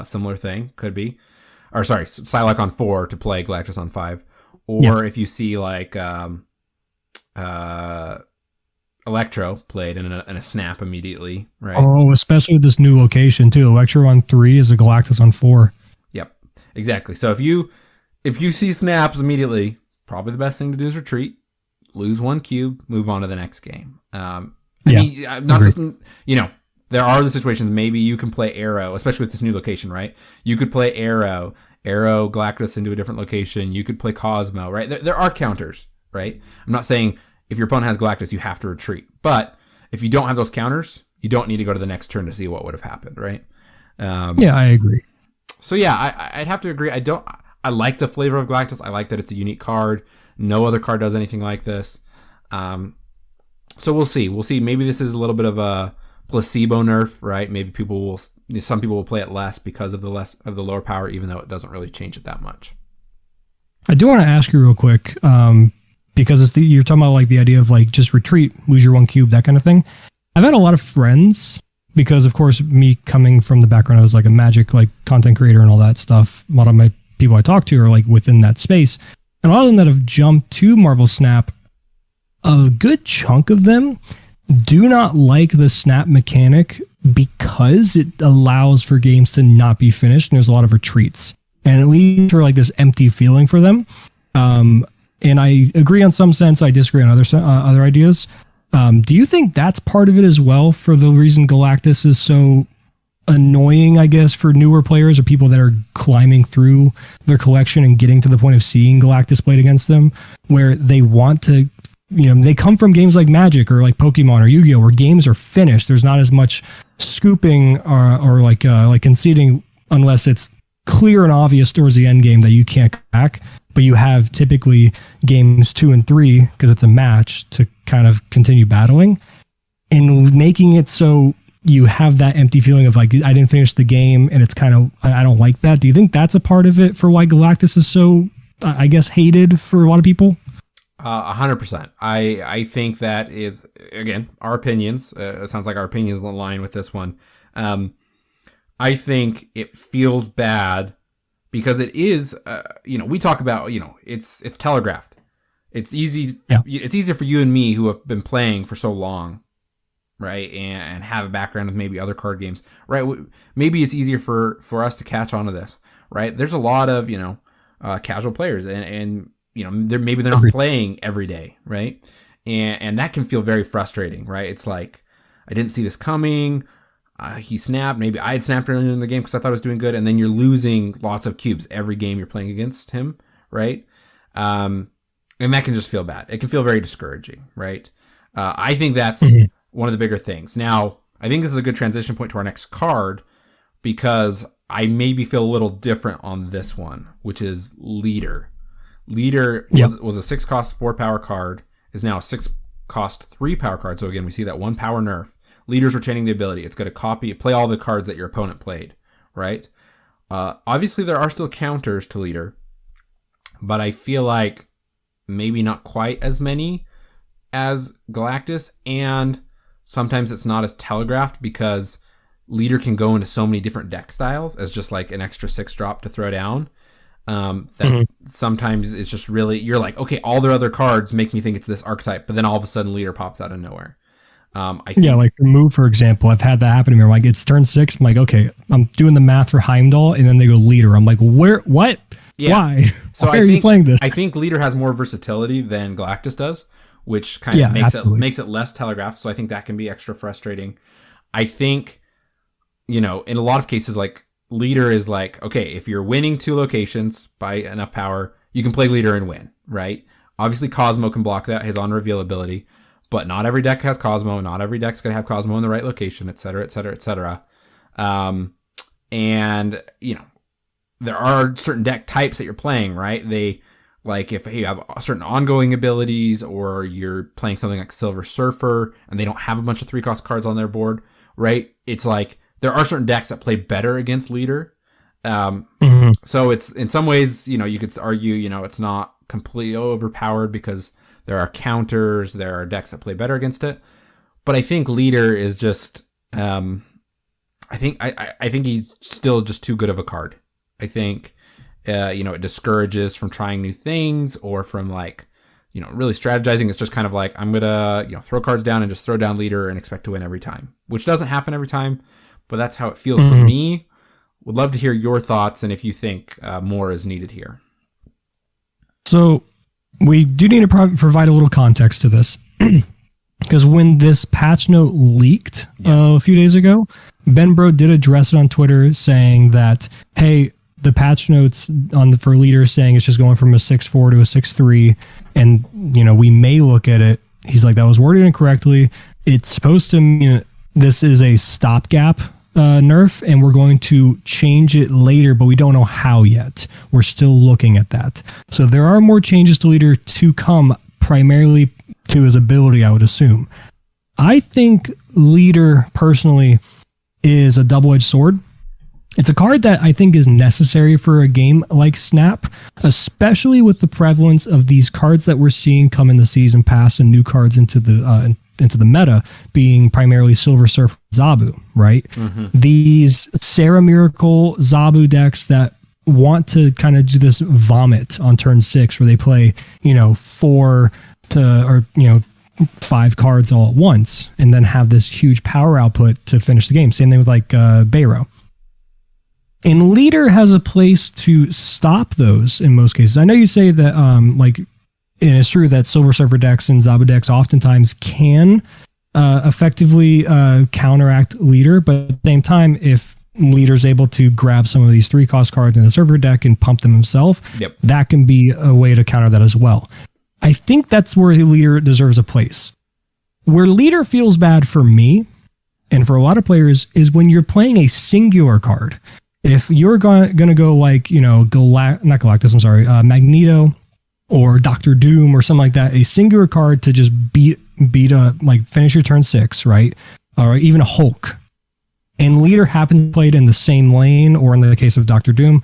similar thing could be, or sorry, Psylocke on 4 to play Galactus on 5, or if you see like Electro played in a snap immediately, right? Oh, especially with this new location too. Electro on 3 is a Galactus on 4. Yep, exactly. So if you see snaps immediately, probably the best thing to do is retreat, lose 1 cube, move on to the next game. I mean, not just, you know, there are the situations. Maybe you can play Arrow, especially with this new location, right? You could play Arrow Galactus into a different location. You could play Cosmo, right? There are counters, right? I'm not saying if your opponent has Galactus, you have to retreat. But if you don't have those counters, you don't need to go to the next turn to see what would have happened, right? Yeah, I agree. So yeah, I'd have to agree. I like the flavor of Galactus. I like that it's a unique card. No other card does anything like this. So we'll see. Maybe this is a little bit of a placebo nerf, right? Maybe some people will play it less because of the lower power, even though it doesn't really change it that much. I do want to ask you real quick, because you're talking about like the idea of like just retreat, lose your 1 cube, that kind of thing. I've had a lot of friends, because of course me coming from the background, I was like a Magic like content creator and all that stuff. A lot of my people I talk to are like within that space, and a lot of them that have jumped to Marvel Snap, a good chunk of them do not like the snap mechanic because it allows for games to not be finished, and there's a lot of retreats, and it leads to like this empty feeling for them. And I agree on some sense. I disagree on other ideas. Do you think that's part of it as well, for the reason Galactus is so annoying, I guess, for newer players or people that are climbing through their collection and getting to the point of seeing Galactus played against them, where they want to, you know, they come from games like Magic or like Pokemon or Yu-Gi-Oh, where games are finished. There's not as much scooping or like conceding unless it's clear and obvious towards the end game that you can't crack. But you have typically games 2 and 3, because it's a match, to kind of continue battling, and making it so you have that empty feeling of like, I didn't finish the game, and it's kind of, I don't like that. Do you think that's a part of it for why Galactus is so, I guess, hated for a lot of people? 100%. I think that is, again, our opinions. It sounds like our opinions align with this one. I think it feels bad because it is, you know, we talk about, you know, it's telegraphed. It's easy. Yeah. It's easier for you and me who have been playing for so long, right, and have a background with maybe other card games, right? Maybe it's easier for us to catch on to this, right? There's a lot of, you know, casual players, and you know, maybe they're not playing every day, right? And that can feel very frustrating, right? It's like, I didn't see this coming. He snapped. Maybe I had snapped earlier in the game because I thought I was doing good, and then you're losing lots of cubes every game you're playing against him, right? And that can just feel bad. It can feel very discouraging, right? I think that's one of the bigger things. Now, I think this is a good transition point to our next card, because I maybe feel a little different on this one, which is Leader. Leader was a 6 cost 4 power card, is now a 6 cost 3 power card. So again, we see that 1 power nerf. Leader's retaining the ability. It's going to play all the cards that your opponent played, right? Obviously, there are still counters to Leader, but I feel like maybe not quite as many as Galactus, and sometimes it's not as telegraphed because Leader can go into so many different deck styles as just like an extra 6 drop to throw down. That sometimes it's just really, you're like, okay, all their other cards make me think it's this archetype, but then all of a sudden Leader pops out of nowhere. I think, like the move, for example, I've had that happen to me. I'm like, it's turn 6. I'm like, okay, I'm doing the math for Heimdall, and then they go leader. I'm like, where? What? yeah. Why? So Why are you playing this? I think leader has more versatility than Galactus does, which kind of makes it less telegraphed. So I think that can be extra frustrating. I think, in a lot of cases, like leader is like, okay, if you're winning 2 locations by enough power, you can play leader and win, right? Obviously, Cosmo can block that, his on reveal ability, but not every deck has Cosmo. Not every deck's going to have Cosmo in the right location, et cetera, et cetera, et cetera. And, there are certain deck types that you're playing, right? They, like, if you have certain ongoing abilities, or you're playing something like Silver Surfer, and they don't have a bunch of 3-cost cards on their board, right? It's like, there are certain decks that play better against leader. So it's, in some ways, you could argue, it's not completely overpowered because there are counters, there are decks that play better against it. But I think leader is just, I think he's still just too good of a card. I think, it discourages from trying new things, or from really strategizing. It's just kind of like, I'm going to, throw cards down and just throw down leader and expect to win every time, which doesn't happen every time, but that's how it feels for me. Would love to hear your thoughts, and if you think more is needed here. So we do need to provide a little context to this, because when this patch note leaked a few days ago, Ben Bro did address it on Twitter, saying that, hey, the patch notes for leaders saying it's just going from a 6-4 to a 6-3, and we may look at it. He's like, that was worded incorrectly. It's supposed to mean this is a stopgap nerf, and we're going to change it later, but we don't know how yet. We're still looking at that. So there are more changes to leader to come, primarily to his ability, I would assume. I think leader, personally, is a double-edged sword. It's a card that I think is necessary for a game like Snap, especially with the prevalence of these cards that we're seeing come in the season pass and new cards into the meta, being primarily Silver Surfer, Zabu, right? These Sarah Miracle Zabu decks that want to kind of do this vomit on turn 6, where they play 4 to 5 cards all at once, and then have this huge power output to finish the game. Same thing with Bayro. And leader has a place to stop those in most cases. I know you say that, and it's true that Silver Surfer decks and Zabu decks oftentimes can effectively counteract leader, but at the same time, if leader's able to grab some of these 3-cost cards in the Surfer deck and pump them himself, that can be a way to counter that as well. I think that's where the leader deserves a place. Where leader feels bad for me, and for a lot of players, is when you're playing a singular card. If you're going to go Magneto or Doctor Doom or something like that, a singular card to just finish your turn 6, right? Or even a Hulk. And leader happens to play it in the same lane, or in the case of Doctor Doom,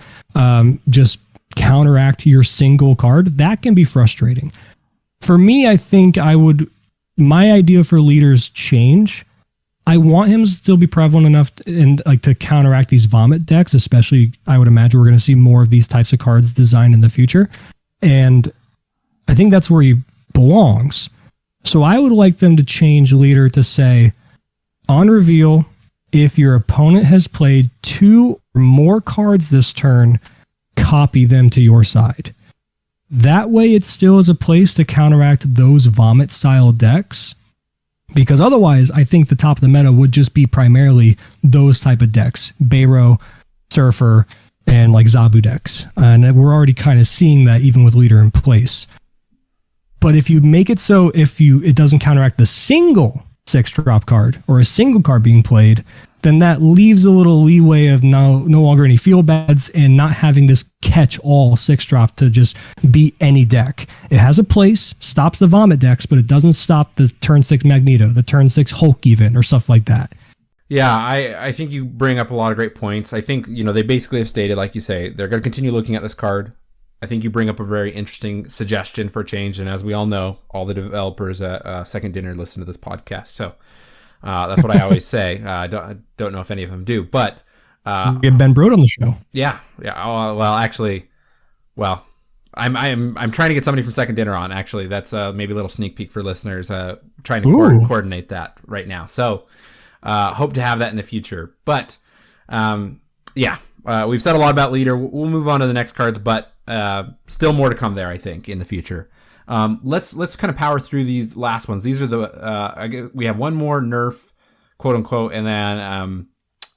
just counteract your single card. That can be frustrating. For me, I think my idea for leaders change. I want him to still be prevalent enough to counteract these vomit decks, especially. I would imagine we're going to see more of these types of cards designed in the future. And I think that's where he belongs. So I would like them to change leader to say, on reveal, if your opponent has played 2 or more cards this turn, copy them to your side. That way it still is a place to counteract those vomit style decks. Because otherwise, I think the top of the meta would just be primarily those type of decks. Bayro, Surfer, and Zabu decks. And we're already kind of seeing that even with leader in place. But if you make it so it doesn't counteract the single 6-drop card or a single card being played, then that leaves a little leeway of no longer any field bads and not having this catch-all 6-drop to just beat any deck. It has a place, stops the vomit decks, but it doesn't stop the turn 6 Magneto, the turn 6 Hulk even, or stuff like that. Yeah, I think you bring up a lot of great points. I think, they basically have stated, like you say, they're going to continue looking at this card. I think you bring up a very interesting suggestion for change, and as we all know, all the developers at Second Dinner listen to this podcast, so that's what I always say. I don't know if any of them do, but get Ben Brode on the show. Yeah. Oh, well, actually, I'm trying to get somebody from Second Dinner on. Actually, that's maybe a little sneak peek for listeners. Trying to coordinate that right now. So hope to have that in the future. But we've said a lot about leader. We'll move on to the next cards, but still more to come there, I think, in the future. Let's kind of power through these last ones. These are we have one more nerf, quote unquote, and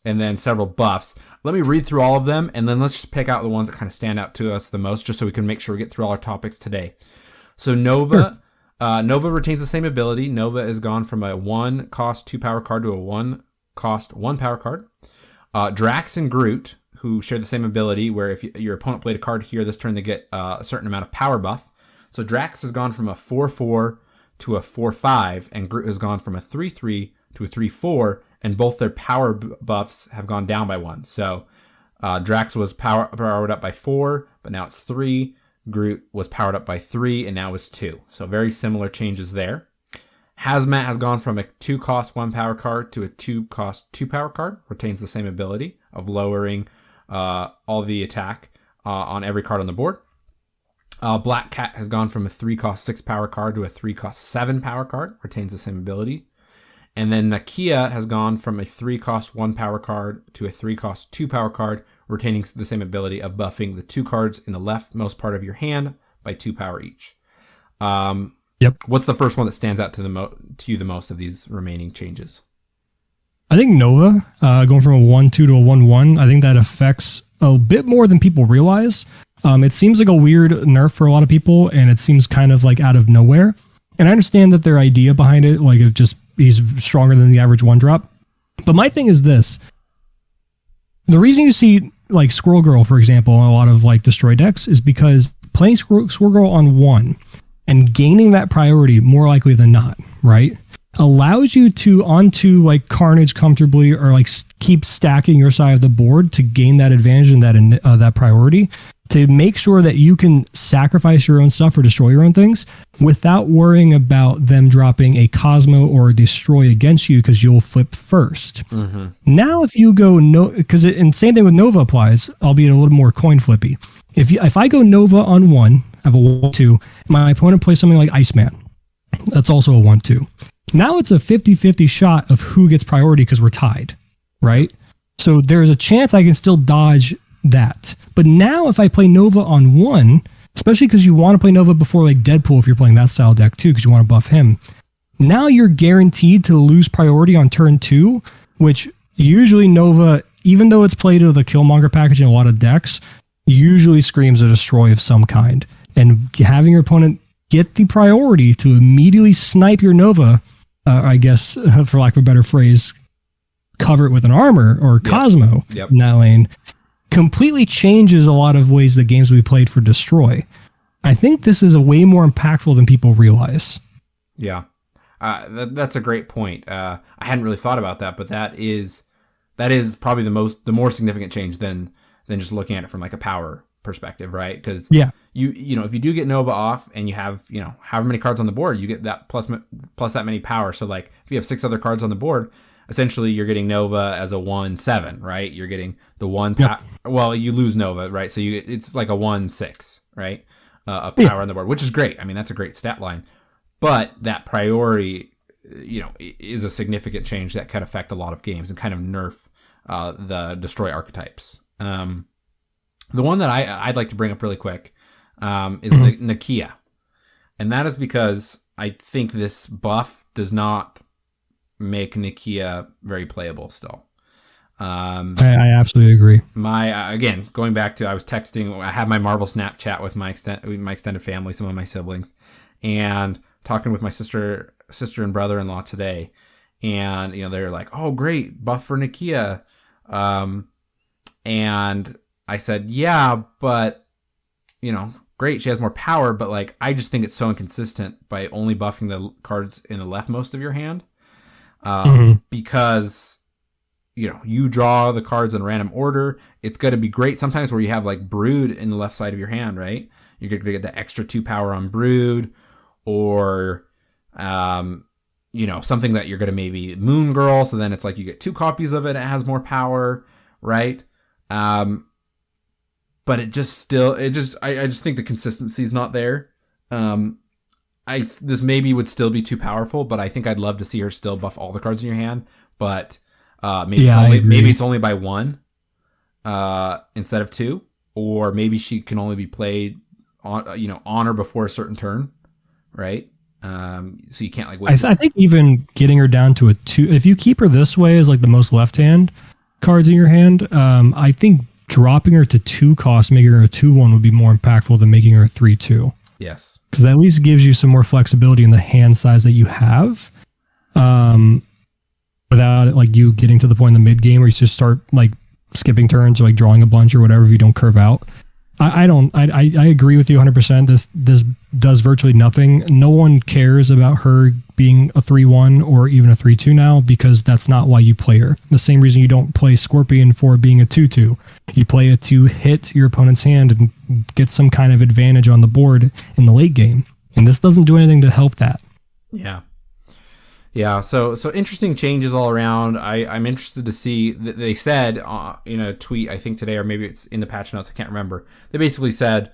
then several buffs. Let me read through all of them, and then let's just pick out the ones that kind of stand out to us the most, just so we can make sure we get through all our topics today. So Nova, Nova retains the same ability. Nova is gone from a 1 cost 2 power card to a 1 cost 1 power card. Drax and Groot, who share the same ability, where if your opponent played a card here this turn, they get a certain amount of power buff. So Drax has gone from a 4/4 to a 4/5, and Groot has gone from a 3/3 to a 3/4, and both their power buffs have gone down by 1. So Drax was powered up by 4, but now it's 3. Groot was powered up by 3, and now it's 2. So very similar changes there. Hazmat has gone from a 2 cost 1 power card to a 2 cost 2 power card. Retains the same ability of lowering all the attack on every card on the board. Black Cat has gone from a 3 cost 6 power card to a 3 cost 7 power card. Retains the same ability. And then Nakia has gone from a 3 cost 1 power card to a 3 cost 2 power card, retaining the same ability of buffing the 2 cards in the leftmost part of your hand by 2 power each. Yep. What's the first one that stands out to you the most of these remaining changes? I think Nova, going from a 1/2 to a 1/1, I think that affects a bit more than people realize. It seems like a weird nerf for a lot of people, and it seems kind of like out of nowhere. And I understand that their idea behind it, like of just he's stronger than the average 1-drop. But my thing is this. The reason you see like Squirrel Girl, for example, in a lot of like destroy decks is because playing Squirrel Girl on 1 and gaining that priority more likely than not, right, allows you to onto like Carnage comfortably or like keep stacking your side of the board to gain that advantage and that priority, to make sure that you can sacrifice your own stuff or destroy your own things without worrying about them dropping a Cosmo or a Destroy against you because you'll flip first. Mm-hmm. Now if you go and same thing with Nova applies, albeit a little more coin flippy. If I go Nova on 1, I have a 1/2, my opponent plays something like Iceman. That's also a 1/2. Now it's a 50-50 shot of who gets priority because we're tied, right? So there's a chance I can still dodge that. But now if I play Nova on 1, especially because you want to play Nova before like Deadpool if you're playing that style deck too because you want to buff him, now you're guaranteed to lose priority on turn 2, which usually Nova, even though it's played with a Killmonger package in a lot of decks, usually screams a destroy of some kind. And having your opponent get the priority to immediately snipe your Nova, I guess for lack of a better phrase, cover it with an armor or Cosmo in that lane, completely changes a lot of ways the games we played for destroy. I think this is a way more impactful than people realize. Yeah, that's a great point. I hadn't really thought about that, but that is probably the more significant change than just looking at it from like a power perspective, right? Because you know if you do get Nova off and you have however many cards on the board, you get that plus that many power. So like if you have 6 other cards on the board, essentially you're getting Nova as a 1/7, right? You're getting the 1 well, you lose Nova, right? So it's like a 1/6, right? Of power on the board, which is great. I mean, that's a great stat line. But that priority, is a significant change that could affect a lot of games and kind of nerf the destroy archetypes. The one that I'd like to bring up really quick is Nakia. And that is because I think this buff does not make Nakia very playable still. I absolutely agree. Again, going back to, I was texting, I have my Marvel Snapchat with my extended family, some of my siblings, and talking with my sister and brother-in-law today. And, they're like, oh, great, buff for Nakia. And I said, yeah, but, great, she has more power, but like, I just think it's so inconsistent by only buffing the cards in the leftmost of your hand. Because, you draw the cards in random order. It's going to be great sometimes where you have like Brood in the left side of your hand, right? You're going to get the extra 2 power on Brood, or, something that you're going to maybe Moon Girl. So then it's like you get 2 copies of it. It has more power, right? but I just think the consistency is not there. This maybe would still be too powerful, but I think I'd love to see her still buff all the cards in your hand. But maybe it's only by 1 instead of 2, or maybe she can only be played on or before a certain turn, right? So you can't like wait. I think even getting her down to a 2, if you keep her this way as like the most left hand cards in your hand, I think dropping her to 2 cost, making her a 2/1 would be more impactful than making her a 3/2. Yes, because that at least gives you some more flexibility in the hand size that you have, without it, like you getting to the point in the mid game where you just start like skipping turns or like drawing a bunch or whatever if you don't curve out. I agree with you 100%. This does virtually nothing. No one cares about her being a 3/1 or even a 3/2 now, because that's not why you play her. The same reason you don't play Scorpion for being a 2/2. You play it to hit your opponent's hand and get some kind of advantage on the board in the late game. And this doesn't do anything to help that. Yeah. Yeah, so interesting changes all around. I'm interested to see. They said in a tweet, I think today, or maybe it's in the patch notes, I can't remember. They basically said,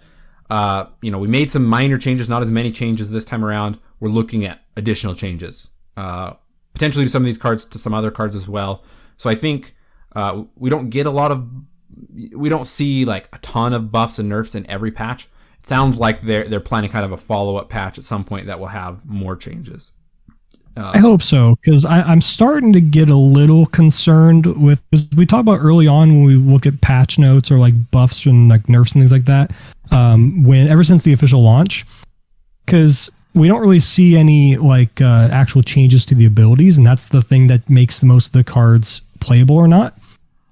we made some minor changes, not as many changes this time around. We're looking at additional changes, potentially to some of these cards, to some other cards as well. So I think we don't see like a ton of buffs and nerfs in every patch. It sounds like they're planning kind of a follow-up patch at some point that will have more changes. I hope so, because I'm starting to get a little concerned with, we talk about early on when we look at patch notes or like buffs and like nerfs and things like that, ever since the official launch, because we don't really see any like actual changes to the abilities, and that's the thing that makes the most of the cards playable or not.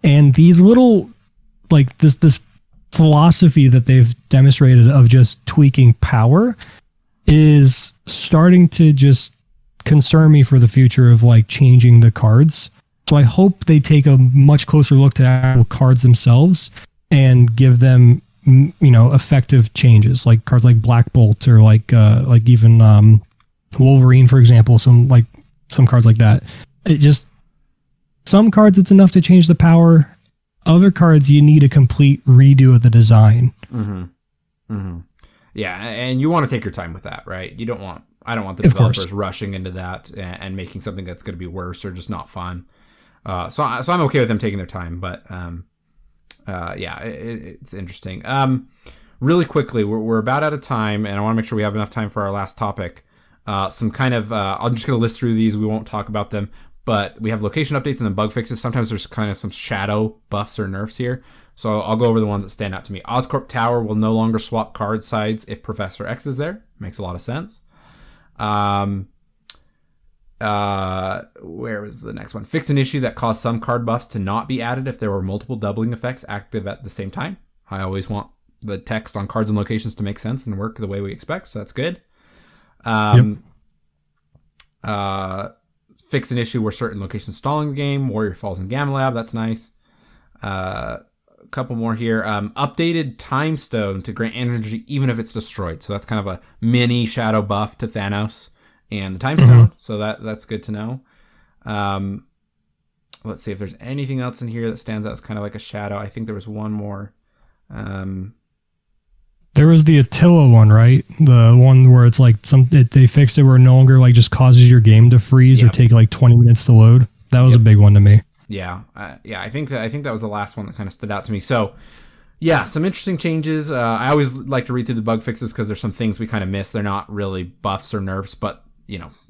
And these little like this philosophy that they've demonstrated of just tweaking power is starting to just concern me for the future of like changing the cards. So I hope they take a much closer look to actual cards themselves and give them effective changes, like cards like Black Bolt or like even Wolverine, for example. Some cards like that. It just, some cards it's enough to change the power. Other cards you need a complete redo of the design. Mm-hmm. Mm-hmm. Yeah, and you want to take your time with that, right? I don't want the developers rushing into that and making something that's going to be worse or just not fun. So I'm okay with them taking their time, but it's interesting. Really quickly, we're about out of time, and I want to make sure we have enough time for our last topic. Some kind of I'm just going to list through these. We won't talk about them, but we have location updates and then bug fixes. Sometimes there's kind of some shadow buffs or nerfs here. So I'll go over the ones that stand out to me. Oscorp Tower will no longer swap card sides if Professor X is there. Makes a lot of sense. Where was the next one? Fix an issue that caused some card buffs to not be added if there were multiple doubling effects active at the same time. I always want the text on cards and locations to make sense and work the way we expect, so that's good. Fix an issue where certain locations stalling the game. Warrior Falls in Gamma Lab, that's nice. A couple more here. Updated Time Stone to grant energy even if it's destroyed. So that's kind of a mini shadow buff to Thanos and the Time Stone. So that's good to know. Let's see if there's anything else in here that stands out as kind of like a shadow. I think there was one more. There was the Attila one, right? The one where it's like they fixed it where it no longer like just causes your game to freeze or take like 20 minutes to load. That was a big one to me. Yeah, I think that was the last one that kind of stood out to me. So, yeah, some interesting changes. I always like to read through the bug fixes because there's some things we kind of miss. They're not really buffs or nerfs, but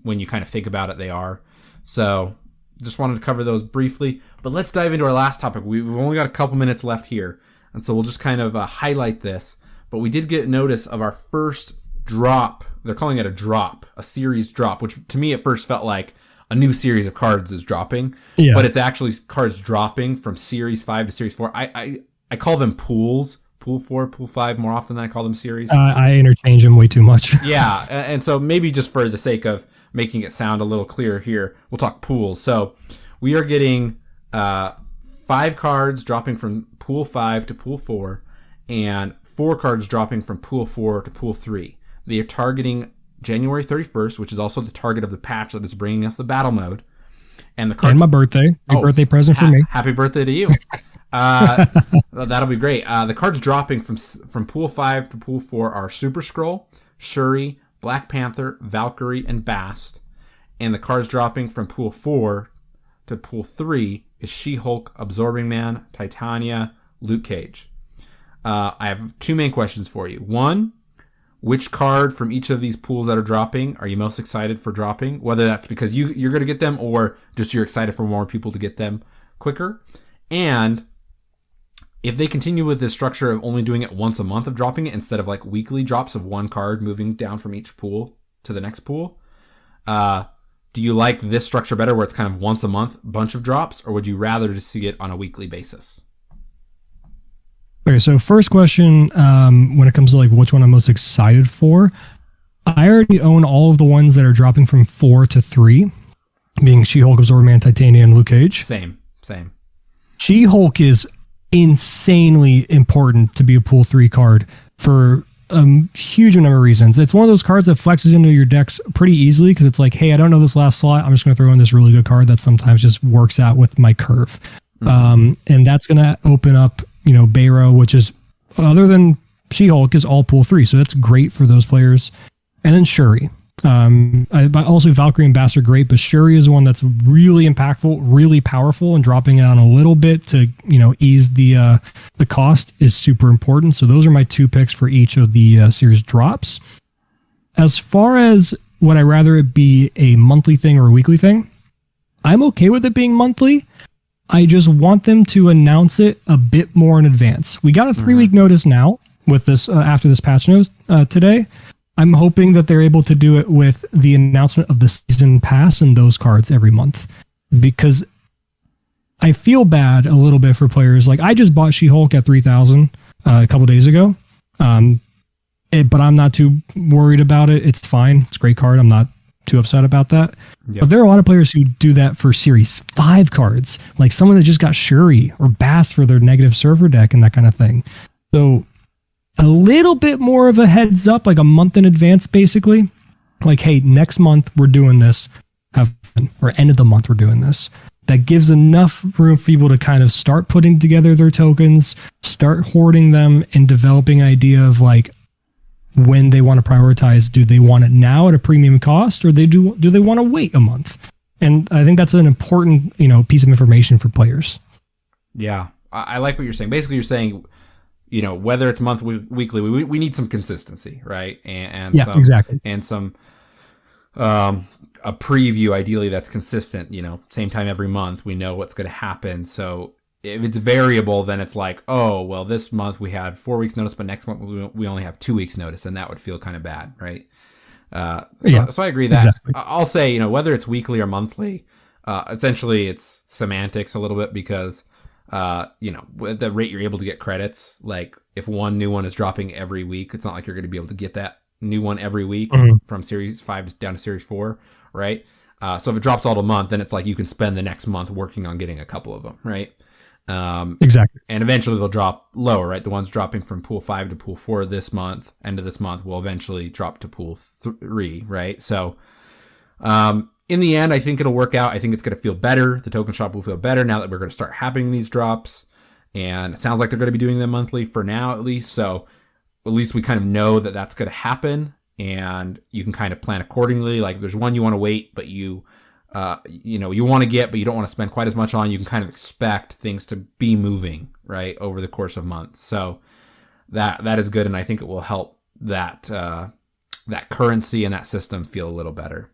when you kind of think about it, they are. So, just wanted to cover those briefly. But let's dive into our last topic. We've only got a couple minutes left here, and so we'll just kind of highlight this. But we did get notice of our first drop. They're calling it a series drop, which to me at first felt like a new series of cards is dropping, but it's actually cards dropping from Series 5 to Series 4. I call them pools, Pool 4, Pool 5 more often than I call them series. I interchange them way too much. Yeah, and so maybe just for the sake of making it sound a little clearer here, we'll talk pools. So we are getting 5 cards dropping from Pool 5 to Pool 4, and 4 cards dropping from Pool 4 to Pool 3. They are targeting January 31st, which is also the target of the patch that is bringing us the battle mode. And the cards, and my birthday. Birthday present for me. Happy birthday to you. That'll be great. The cards dropping from Pool 5 to Pool 4 are Super Skrull, Shuri, Black Panther, Valkyrie, and Bast. And the cards dropping from Pool 4 to Pool 3 is She-Hulk, Absorbing Man, Titania, Luke Cage. I have two main questions for you. One, which card from each of these pools that are dropping are you most excited for dropping? Whether that's because you're going to get them or just you're excited for more people to get them quicker. And if they continue with this structure of only doing it once a month of dropping it instead of like weekly drops of one card moving down from each pool to the next pool, do you like this structure better where it's kind of once a month bunch of drops, or would you rather just see it on a weekly basis? Okay, so first question, when it comes to like which one I'm most excited for, I already own all of the ones that are dropping from 4 to 3, being She-Hulk, Absorbing Man, Titania, and Luke Cage. Same. She-Hulk is insanely important to be a Pool 3 card for a huge number of reasons. It's one of those cards that flexes into your decks pretty easily because it's like, hey, I don't know this last slot. I'm just going to throw in this really good card that sometimes just works out with my curve. Mm-hmm. And that's going to open up, Bayro, which is, other than She-Hulk, is all Pool 3. So that's great for those players. And then Shuri. But also Valkyrie and Bast are great, but Shuri is one that's really impactful, really powerful, and dropping it on a little bit to, ease the cost is super important. So those are my two picks for each of the series drops. As far as would I rather it be a monthly thing or a weekly thing, I'm okay with it being monthly. I just want them to announce it a bit more in advance. We got a 3-week notice now with this after this patch notes today. I'm hoping that they're able to do it with the announcement of the season pass and those cards every month, because I feel bad a little bit for players. Like, I just bought She-Hulk at 3,000 a couple days ago, but I'm not too worried about it. It's fine. It's a great card. I'm not too upset about that. Yep. But there are a lot of players who do that for Series 5 cards, like someone that just got Shuri or Bast for their negative server deck and that kind of thing. So a little bit more of a heads up, like a month in advance, basically. Like, hey, next month we're doing this, or end of the month we're doing this. That gives enough room for people to kind of start putting together their tokens, start hoarding them, and developing an idea of like when they want to prioritize. Do they want it now at a premium cost, or do they want to wait a month? And I think that's an important piece of information for players. Yeah, I like what you're saying. Basically, you're saying, whether it's monthly, weekly, we need some consistency, right? And yeah, exactly. And some a preview, ideally, that's consistent. Same time every month, we know what's going to happen. So if it's variable, then it's like, oh, well, this month we had 4 weeks notice, but next month we only have 2 weeks notice, and that would feel kind of bad, right? So I agree that. Exactly. I'll say, whether it's weekly or monthly, essentially it's semantics a little bit, because at the rate you're able to get credits, like if one new one is dropping every week, it's not like you're going to be able to get that new one every week from Series 5 down to Series 4, right? So if it drops all the month, then it's like you can spend the next month working on getting a couple of them, right? Exactly. And eventually they'll drop lower, right? The ones dropping from Pool 5 to Pool 4 this month, end of this month, will eventually drop to Pool 3, right? So in the end, I think it'll work out. I think it's going to feel better. The token shop will feel better now that we're going to start having these drops. And it sounds like they're going to be doing them monthly for now, at least. So at least we kind of know that that's going to happen, and you can kind of plan accordingly. Like, there's one you want to wait, but you want to get, but you don't want to spend quite as much on. You can kind of expect things to be moving, right, over the course of months. So that is good, and I think it will help that currency and that system feel a little better.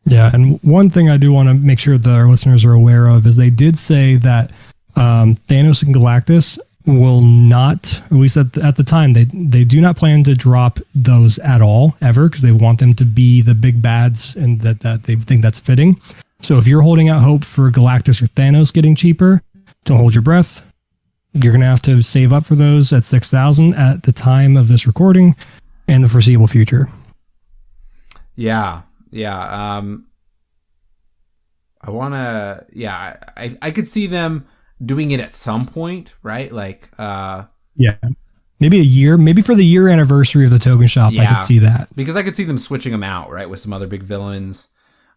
Yeah, and one thing I do want to make sure that our listeners are aware of is they did say that Thanos and Galactus will not, at least at the time, they do not plan to drop those at all, ever, because they want them to be the big bads, and that they think that's fitting. So if you're holding out hope for Galactus or Thanos getting cheaper, don't hold your breath. You're going to have to save up for those at 6,000 at the time of this recording and the foreseeable future. Yeah. I could see them doing it at some point, right? Like, maybe a year, maybe for the year anniversary of the token shop. I could see that, because I could see them switching them out, right, with some other big villains,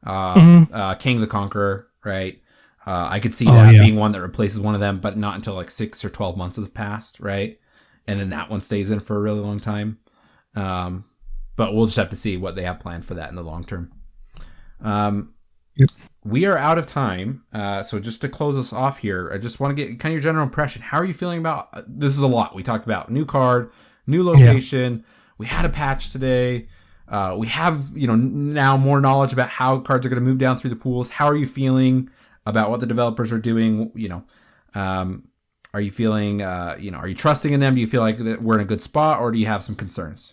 King the Conqueror, right? I could see that being one that replaces one of them, but not until like 6 or 12 months have passed, right? And then that one stays in for a really long time. But we'll just have to see what they have planned for that in the long term. Yep. We are out of time. So just to close us off here, I just want to get kind of your general impression. How are you feeling about this? Is a lot. We talked about new card, new location. Yeah. We had a patch today. We have, now more knowledge about how cards are going to move down through the pools. How are you feeling about what the developers are doing? Are you feeling, are you trusting in them? Do you feel like that we're in a good spot, or do you have some concerns?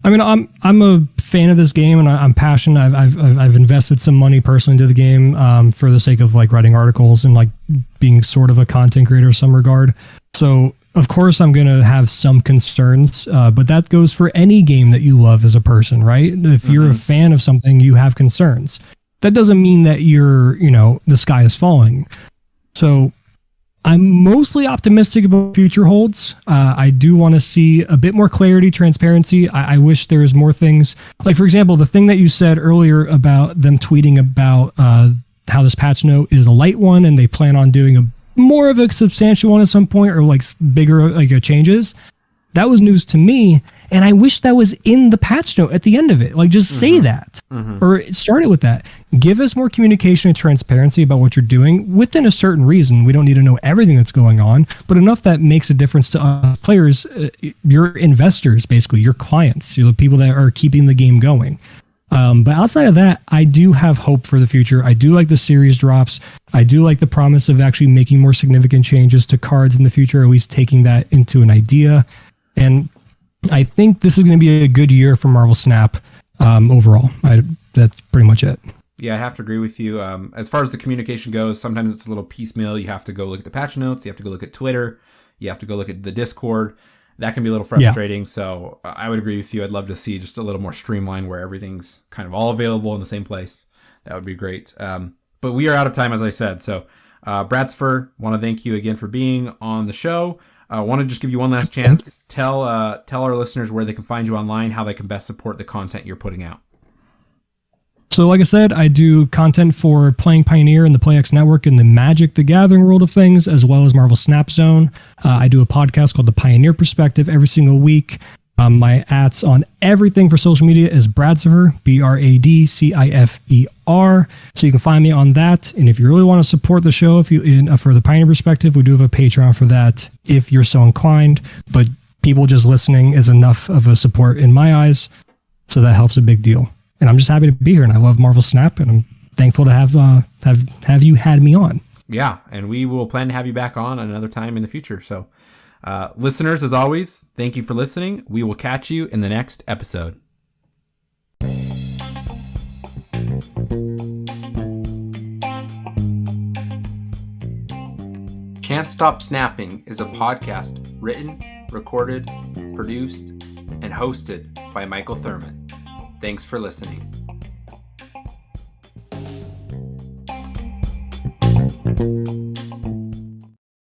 I mean, I'm a fan of this game, and I'm passionate. I've invested some money personally into the game for the sake of like writing articles and like being sort of a content creator in some regard. So of course I'm going to have some concerns, but that goes for any game that you love as a person, right? If you're a fan of something, you have concerns. That doesn't mean that you're, the sky is falling. So I'm mostly optimistic about what future holds. I do want to see a bit more clarity, transparency. I wish there was more things. Like, for example, the thing that you said earlier about them tweeting about how this patch note is a light one and they plan on doing more of a substantial one at some point, or like bigger changes. That was news to me. And I wish that was in the patch note at the end of it. Like, just say that or start it with that. Give us more communication and transparency about what you're doing within a certain reason. We don't need to know everything that's going on, but enough that makes a difference to us players, your investors, basically your clients, the people that are keeping the game going. But outside of that, I do have hope for the future. I do like the series drops. I do like the promise of actually making more significant changes to cards in the future, or at least taking that into an idea. And I think this is going to be a good year for Marvel Snap overall. That's pretty much it. Yeah, I have to agree with you. As far as the communication goes, sometimes it's a little piecemeal. You have to go look at the patch notes. You have to go look at Twitter. You have to go look at the Discord. That can be a little frustrating. Yeah. So I would agree with you. I'd love to see just a little more streamlined where everything's kind of all available in the same place. That would be great. But we are out of time, as I said. So Bradcifer, want to thank you again for being on the show. I want to just give you one last chance. Tell our listeners where they can find you online, how they can best support the content you're putting out. So like I said, I do content for Playing Pioneer and the PlayX Network in the Magic the Gathering world of things, as well as Marvel Snap Zone. I do a podcast called The Pioneer Perspective every single week. My @ on everything for social media is Bradcifer, Bradcifer. So you can find me on that. And if you really want to support the show, for the Pioneer Perspective, we do have a Patreon for that if you're so inclined. But people just listening is enough of a support in my eyes, so that helps a big deal. And I'm just happy to be here, and I love Marvel Snap, and I'm thankful to have you had me on. Yeah, and we will plan to have you back on another time in the future. So, listeners, as always, thank you for listening. We will catch you in the next episode. Can't Stop Snapping is a podcast written, recorded, produced, and hosted by Michael Thurman. Thanks for listening.